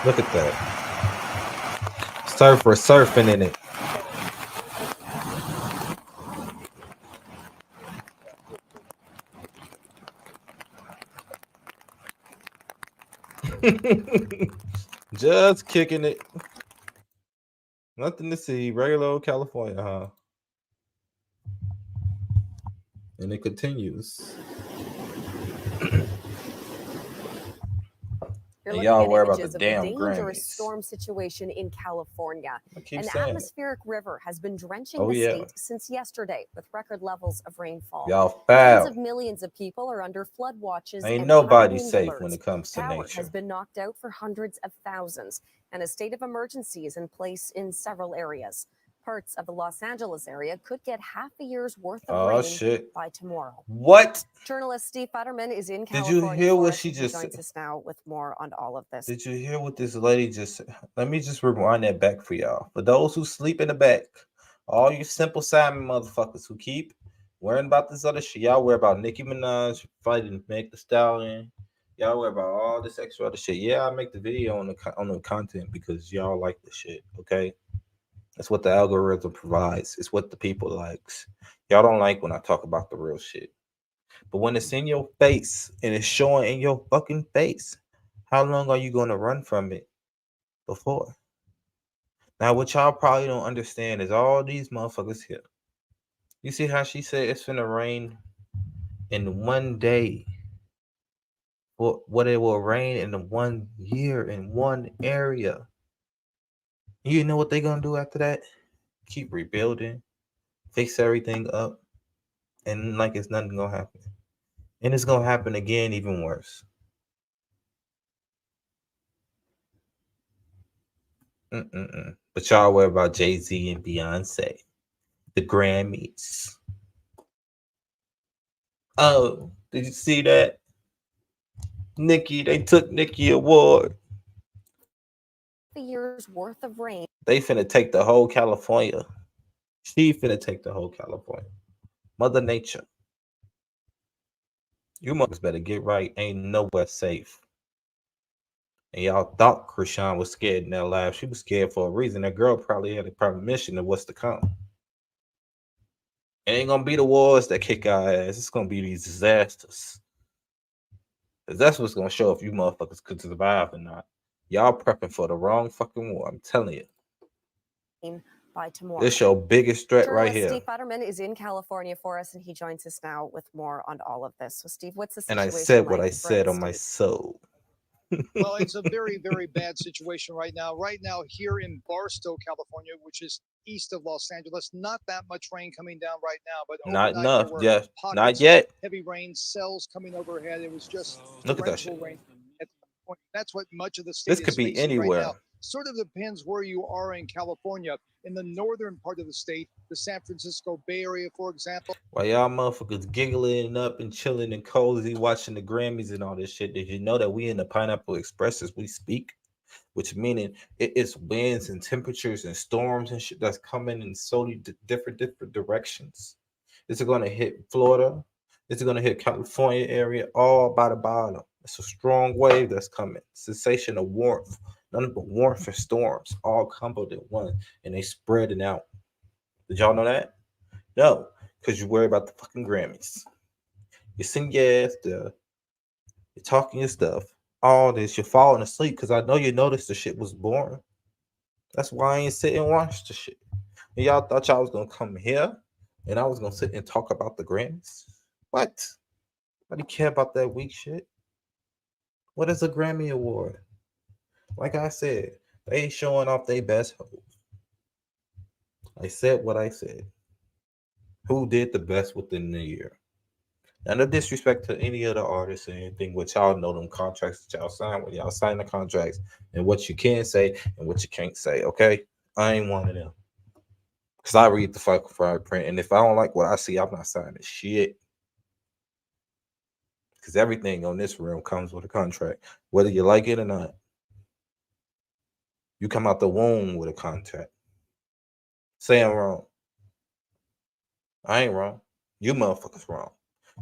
Look at that. Surfer surfing in it. Just kicking it. Nothing to see. Regular old California, huh? And it continues. You're And looking y'all at worry about the images of the damn dangerous Grammys. storm situation in California. keep An saying it. atmospheric river has been drenching Oh, the yeah. state since yesterday with record levels of rainfall. Y'all Tens foul. of millions of people are under flood watches Ain't and nobody hurricane safe alerts. when it comes to Power nature. has been knocked out for hundreds of thousands, and a state of emergency is in place in several areas. Parts of the Los Angeles area could get half a year's worth of Oh, rain shit. by tomorrow. What? Journalist Steve Futterman is in Did you California. hear for what us, she and he just joins said? us now with more on all of this. Did you hear what this lady just said? Let me just rewind that back for y'all. For those who sleep in the back, all you Simple Simon motherfuckers who keep worrying about this other shit. Y'all worry about Nicki Minaj fighting Meg Thee Stallion. Y'all worry about all this extra other shit. Yeah, I make the video on the content because y'all like the shit. Okay, that's what the algorithm provides. It's what the people likes. Y'all don't like when I talk about the real shit. But when it's in your face and it's showing in your fucking face, how long are you gonna run from it before? Now, what y'all probably don't understand is all these motherfuckers here. You see how she said it's gonna rain in one day? What it will rain in 1 year in one area. You know what they gonna do after that? Keep rebuilding, fix everything up, and like it's nothing gonna happen. And it's gonna happen again, even worse. But y'all worry about Jay-Z and Beyonce, the Grammys. Oh, did you see that? Nicki, they took Nicki award. A year's worth of rain. They finna take the whole California. She finna take the whole California. Mother Nature. You motherfuckers better get right. Ain't nowhere safe. And y'all thought Krishan was scared in that live. She was scared for a reason. That girl probably had a premonition of what's to come. It ain't gonna be the wars that kick our ass. It's gonna be these disasters. Cause that's what's gonna show if you motherfuckers could survive or not. Y'all prepping for the wrong fucking war. I'm telling you. By tomorrow. This your biggest threat right Journalist here. Steve Futterman is in California for us, and he joins us now with more on all of this. So, Steve, what's the And situation I said what like I throughout said the on my state? soul. Well, it's a very, very bad situation right now. Right now, here in Barstow, California, which is east of Los Angeles, not that much rain coming down right now, but Not overnight enough. there were Yeah, pockets not yet. of heavy rain, cells coming overhead. It was just Look at that torrential shit. rain. At that point. That's what much of the state This is could be facing right anywhere. now. Sort of depends where you are in California. In the northern part of the state, the San Francisco Bay Area, for example. While y'all motherfuckers giggling up and chilling and cozy watching the Grammys and all this shit, did you know that we in the Pineapple Express as we speak? Which meaning it's winds and temperatures and storms and shit that's coming in so different directions. It's going to hit Florida. It's going to hit California area all by the bottom. It's a strong wave that's coming. Sensation of warmth. Nothing but warmth and storms all coupled in one, and they spreading out. Did y'all know that? No, because you worry about the fucking Grammys. You sing your ass there. You're talking your stuff. All this. You're falling asleep because I know you noticed the shit was boring. That's why I ain't sit and watch the shit. And y'all thought y'all was gonna come here and I was gonna sit and talk about the Grammys. What? Nobody care about that weak shit. What is a Grammy Award? Like I said, they showing off their best hoes. I said what I said. Who did the best within the year? Now, no disrespect to any other artists or anything, but y'all know them contracts that y'all sign when y'all sign the contracts and what you can say and what you can't say, okay? I ain't one of them. Because I read the fucking fine print, and if I don't like what I see, I'm not signing shit. Because everything on this realm comes with a contract, whether you like it or not. You come out the womb with a contract. Say I'm wrong. I ain't wrong. You motherfuckers wrong.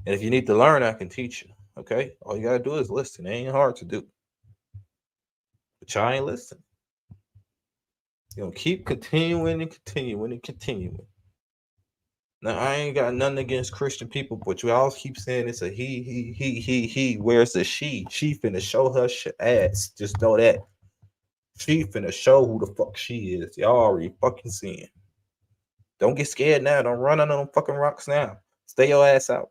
And if you need to learn, I can teach you. Okay? All you gotta do is listen. It ain't hard to do. But y'all ain't listening. You know, keep continuing and continuing and continuing. Now I ain't got nothing against Christian people, but you all keep saying it's a he. Where's the she? She finna show her ass. Just know that. She finna show who the fuck she is. Y'all already fucking seeing. Don't get scared now. Don't run under them fucking rocks now. Stay your ass out.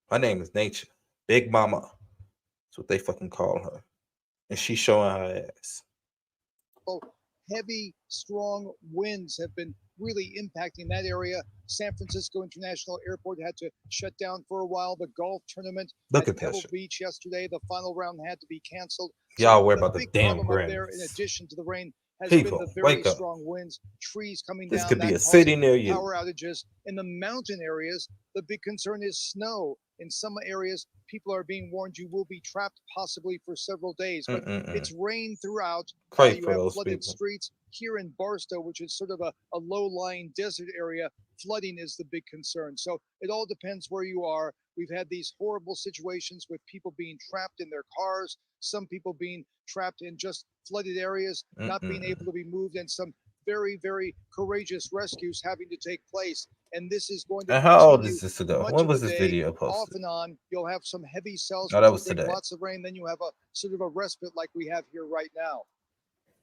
Her name is Nature. Big Mama. That's what they fucking call her. And she's showing her ass. Heavy, strong winds have been really impacting that area. San Francisco International Airport had to shut down for a while. The golf tournament Look at at that Pebble shit. Beach yesterday, the final round had to be canceled. Y'all worry the about the big damn problem up there, in GRAMMYS. addition to the rain, has People, been the very wake up. strong winds, trees coming This down. could be that a city causing near you. Power outages in the mountain areas. The big concern is snow. In some areas, people are being warned you will be trapped possibly for several days. But it's rain throughout. Pray You for have those flooded people. streets here in Barstow, which is sort of a low-lying desert area. Flooding is the big concern. So it all depends where you are. We've had these horrible situations with people being trapped in their cars, some people being trapped in just flooded areas, not being able to be moved, and some very, very courageous rescues having to take place. And this is going to And how old continue is this ago? much When of was the this day. video Off posted? and on, you'll have some heavy cells, Oh, which that will was bring today. lots of rain. Then you have a sort of a respite like we have here right now.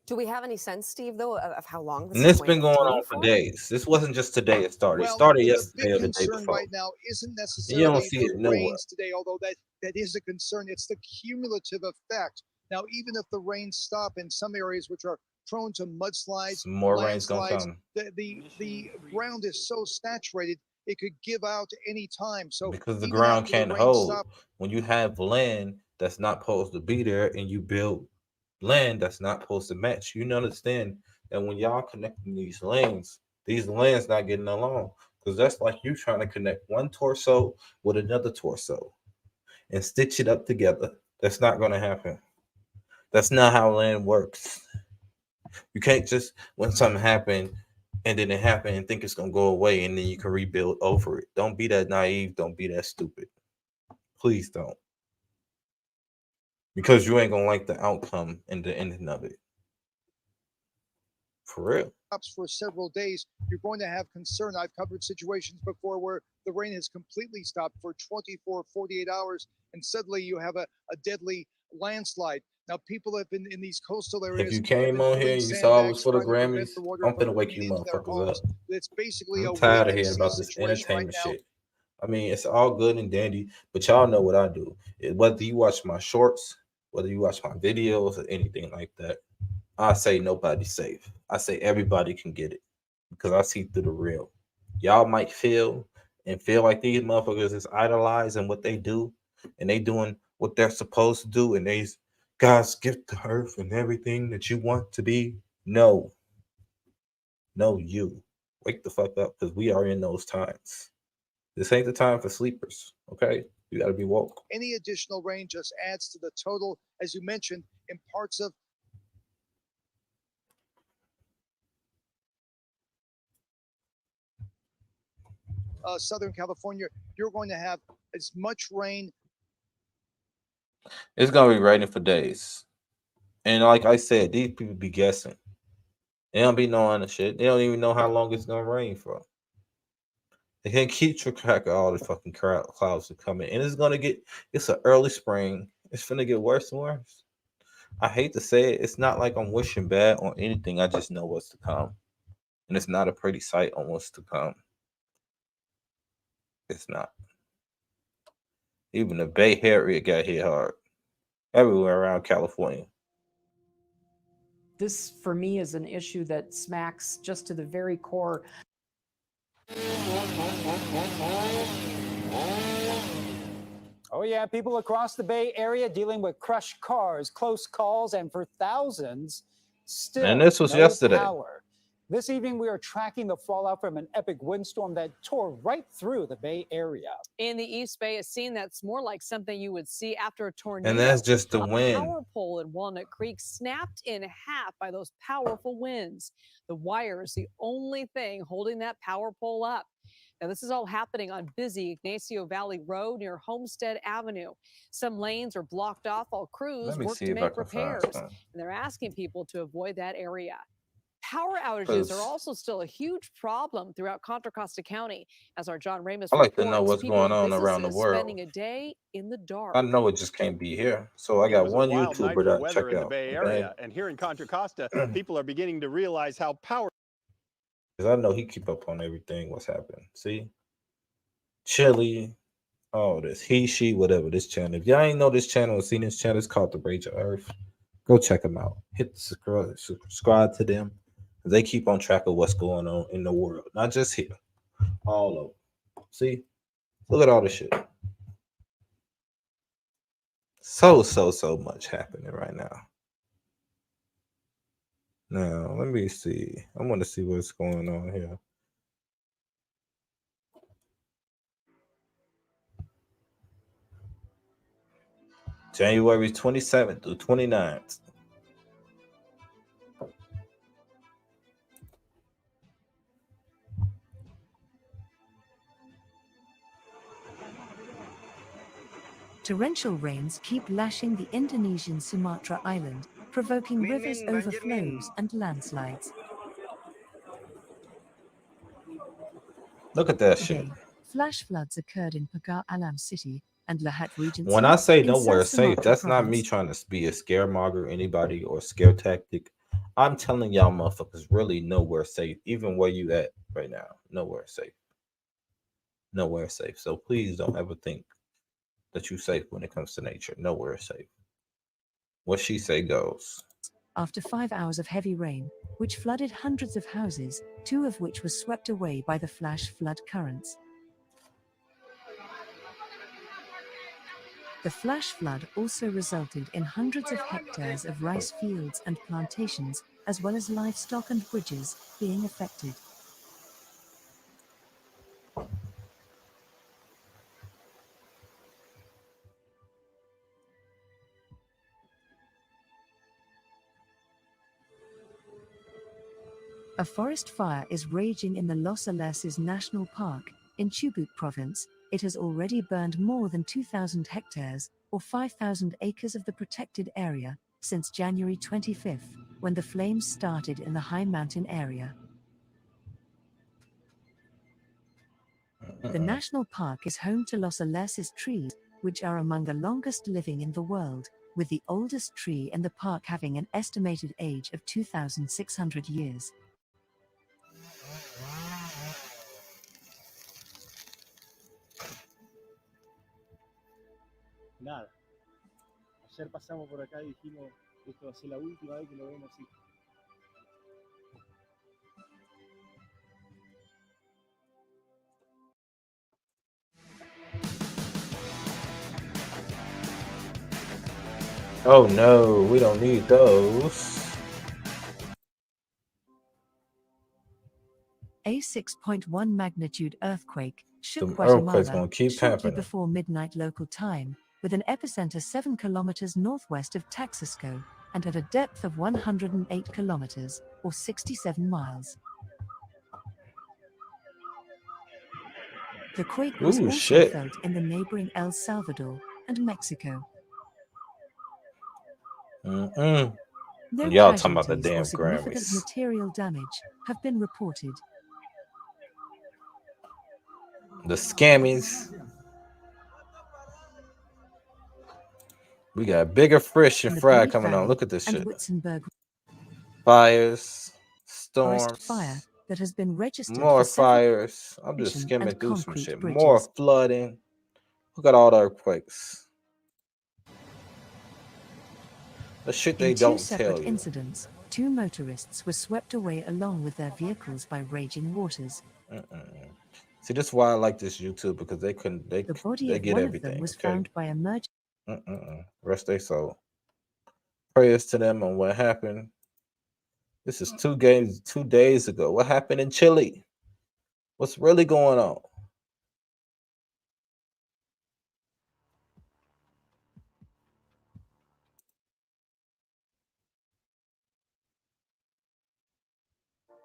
Do we have any sense, Steve, though, of how long this And is this going been to going continue on for for? days. This wasn't just today it started. It Well, started the yesterday big or the day concern before. right now isn't You don't necessarily see the it nowhere. rains today, although that is a concern. It's the cumulative effect. Now, even if the rains stop in some areas which are prone to mudslides, Some more rain's gonna landslides, come. the ground is so saturated it could give out any time. So Because the even ground after the can't rain hold. stops, When you have land that's not supposed to be there and you build land that's not supposed to match, you understand that when y'all connecting these lanes not getting along. Because that's like you trying to connect one torso with another torso and stitch it up together. That's not going to happen. That's not how land works. You can't just, when something happened and then it happened and think it's going to go away and then you can rebuild over it. Don't be that naive. Don't be that stupid. Please don't. Because you ain't going to like the outcome and the ending of it. For real. for several days, you're going to have concern. I've covered situations before where the rain has completely stopped for 24, 48 hours, and suddenly you have a deadly landslide. Now, people have been in these coastal areas. If you came on here and you saw it was for the Grammys, I'm finna wake you motherfuckers up. It's basically I'm a tired of wait-and-see hearing about this situation right entertainment now. shit. I mean, it's all good and dandy, but y'all know what I do. Whether you watch my shorts, whether you watch my videos or anything like that, I say nobody's safe. I say everybody can get it because I see through the real. Y'all might feel like these motherfuckers is idolizing what they do and they doing what they're supposed to do and they's God's gift to earth and everything that you want to be. No, you wake the fuck up because we are in those times. This ain't the time for sleepers. Okay, you got to be woke. Any additional rain just adds to the total, as you mentioned, in parts of Southern California. You're going to have as much rain. It's gonna be raining for days, and like I said, these people be guessing. They don't be knowing the shit. They don't even know how long it's gonna rain for. They can't keep track of all the fucking clouds that come in, and it's gonna get. It's an early spring. It's gonna get worse and worse. I hate to say it. It's not like I'm wishing bad on anything. I just know what's to come, and it's not a pretty sight on what's to come. It's not. Even the Bay Area got hit hard. Everywhere around California. this for me is an issue that smacks just to the very core. Oh, yeah, people across the Bay Area dealing with crushed cars, close calls, and for thousands, still And this was no yesterday. power. This evening, we are tracking the fallout from an epic windstorm that tore right through the Bay Area. In the East Bay, a scene that's more like something you would see after a tornado. And that's just the A wind. power pole in Walnut Creek snapped in half by those powerful winds. The wire is the only thing holding that power pole up. Now, this is all happening on busy Ignacio Valley Road near Homestead Avenue. Some lanes are blocked off while crews Let me work see to if I make can find repairs. some. And they're asking people to avoid that area. Power outages Cause are also still a huge problem throughout Contra Costa County. As our John Ramus I like to know reports, what's people going and on around the businesses world. spending a day in the dark. I know it just can't be here. So I It got was a one wild night YouTuber for that I weather check in the out. Bay Okay? Area, and here in Contra Costa, people are beginning to realize how power. Because I know he keep up on everything, what's happening. See? Chili, all this. He, she, whatever, this channel. If y'all ain't know this channel or seen this channel, it's called The Rage of Earth. Go check them out. Hit the subscribe to them. They keep on track of what's going on in the world. Not just here. All over. See? Look at all this shit. So much happening right now. Now, let me see. I want to see what's going on here. January 27th through 29th. Torrential rains keep lashing the Indonesian Sumatra island, provoking rivers overflows and landslides. Look at that shit. Today, flash floods occurred in Pagar Alam City and Lahat Regency. When I say in nowhere South safe, Sumatra that's not me province. trying to be a scaremonger or anybody or scare tactic. I'm telling y'all motherfuckers really nowhere safe. Even where you at right now. Nowhere safe. Nowhere safe. So please don't ever think that you safe when it comes to nature. Nowhere safe. What she say goes. After 5 hours of heavy rain, which flooded hundreds of houses, 2 of which were swept away by the flash flood currents. The flash flood also resulted in hundreds of hectares of rice fields and plantations, as well as livestock and bridges, being affected. A forest fire is raging in the Los Alerces National Park, in Chubut Province. It has already burned more than 2,000 hectares, or 5,000 acres of the protected area, since January 25th, when the flames started in the high mountain area. The national park is home to Los Alerces trees, which are among the longest living in the world, with the oldest tree in the park having an estimated age of 2,600 years. Nada. Ayer pasamos por acá y dijimos, esto va a ser la última vez que lo vemos así. Oh no, we don't need those. A 6.1 magnitude earthquake shook The earthquake's Guatemala gonna keep shortly happening. before midnight local time, with an epicenter 7 kilometers northwest of Taxisco and at a depth of 108 kilometers, or 67 miles. The quake was Ooh, also shit. felt in the neighboring El Salvador and Mexico. Mm-mm. No Y'all talking about the casualties or damn significant Grammys. material damage have been reported. The SCAMMYs. We got bigger fish and In the fry Bay coming on. Valley Look at this and shit. Witzenberg Fires, forest storms, fire that has been registered more for several fires. I'm just and skimming through some concrete shit. bridges. More flooding. Look at all the earthquakes. The shit they In two don't separate tell you. incidents, 2 motorists were swept away along with their vehicles by raging waters. See, this is why I like this YouTube, because they The body they of get one everything. of them was Okay, found by emergency. Rest their soul. Prayers to them on what happened. This is 2 days ago. What happened in Chile? What's really going on?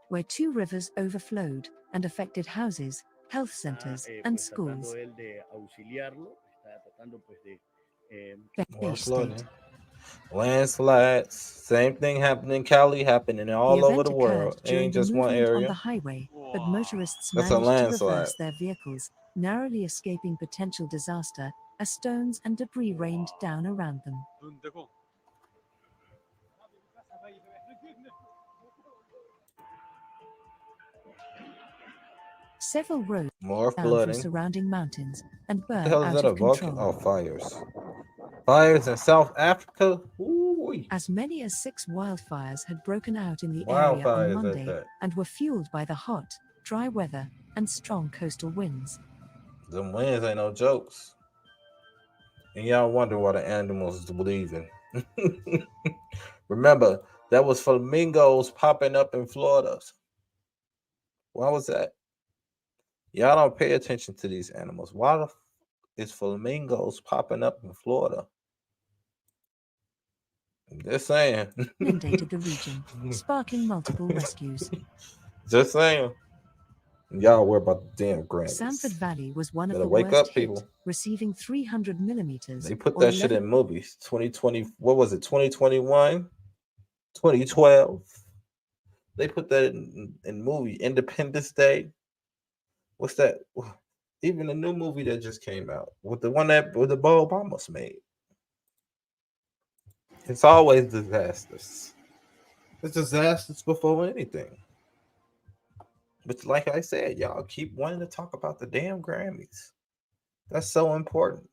Where 2 rivers overflowed and affected houses, health centers, and schools. More Beige flooding. state. Landslides. Same thing happened in Cali, happening The all over event the occurred world. It during ain't the just one movement on area. the highway, but motorists That's a managed to landslide. reverse their vehicles, narrowly escaping potential disaster as stones and debris rained down around them. Several roads More down from flooding. surrounding mountains and What the burned hell is out that? A of volcano? control. Oh, fires. Fires in South Africa? Ooh-wee. As many as 6 wildfires had broken out in the area on Wildfires at Monday that. and were fueled by the hot, dry weather and strong coastal winds. Them winds ain't no jokes. And y'all wonder why the animals is leaving. Remember, that was flamingos popping up in Florida. Why was that? Y'all don't pay attention to these animals. Why the is flamingos popping up in Florida? I'm just saying. Inundated the region, sparking multiple rescues. Just saying. Y'all worry about the damn Grammys. Sanford Valley was one of Better the wake worst up, people. hit, receiving 300 millimeters. They put or that shit 11 in movies. 2020, what was it? 2021, 2012. They put that in movie. Independence Day. What's that? Even the new movie that just came out with the one that with the Bo Obama's made. It's always disasters. It's disasters before anything. But like I said, y'all keep wanting to talk about the damn Grammys. That's so important.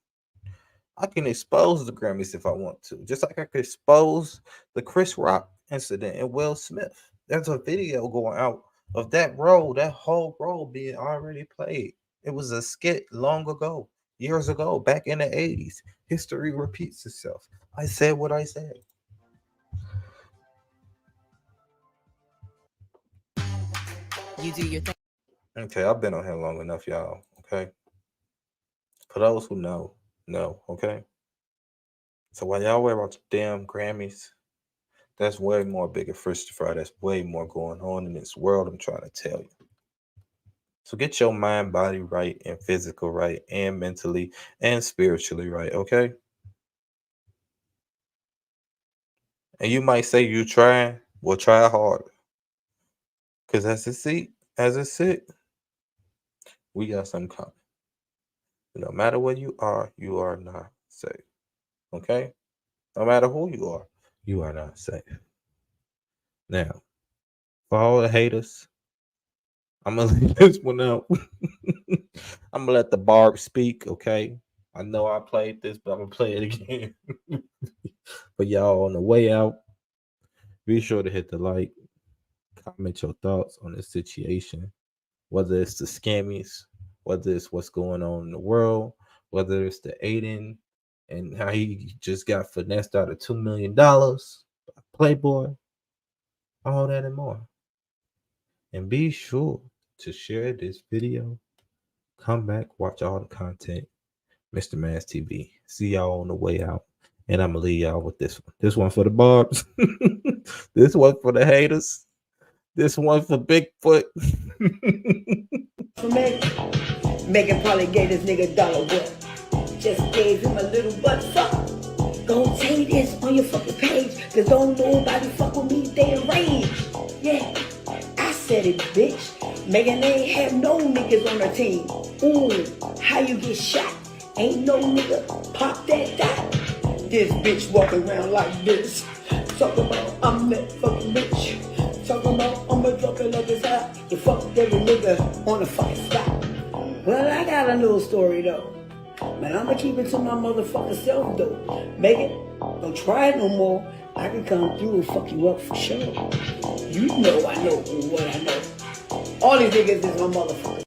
I can expose the Grammys if I want to, just like I could expose the Chris Rock incident and Will Smith. There's a video going out of that role, that whole role being already played. It was a skit long ago, years ago, back in the 80s. History repeats itself. I said what I said. You do your thing. Okay, I've been on here long enough, y'all. Okay. For those who know, okay. So while y'all worry about the damn Grammys, that's way more bigger fish to fry. That's way more going on in this world. I'm trying to tell you. So get your mind, body right, and physical right, and mentally and spiritually right, okay? And you might say you trying, well, try harder. Because as it sit, we got something coming. No matter where you are not safe. Okay? No matter who you are not safe. Now, for all the haters, I'm gonna leave this one out. I'm gonna let the barb speak, okay? I know I played this, but I'm gonna play it again. But y'all on the way out, be sure to hit the like, comment your thoughts on this situation, whether it's the scammies, whether it's what's going on in the world, whether it's the Aiden and how he just got finessed out of $2 million by Playboy, all that and more. And be sure to share this video. Come back, watch all the content. Mr. Mass TV. See y'all on the way out. And I'm going to leave y'all with this one. This one for the barbs. This one for the haters. This one for Bigfoot. For me, Megan probably gave this nigga $1. Just gave him a little butt fuck. Go say this on your fucking page, cause don't nobody fuck with me, they enraged. Yeah, I said it, bitch. Megan ain't have no niggas on her team. Ooh, how you get shot? Ain't no nigga pop that dot. This bitch walking around like this. Talk about I'm that fucking bitch. Talking about I'm a drop it up his hot. You fucked every nigga on the fucking spot. Well, I got a little story though. Man, I'ma keep it to my motherfucking self though. Megan, don't try it no more. I can come through and fuck you up for sure. You know I know what I know. All these niggas is my motherfuckers.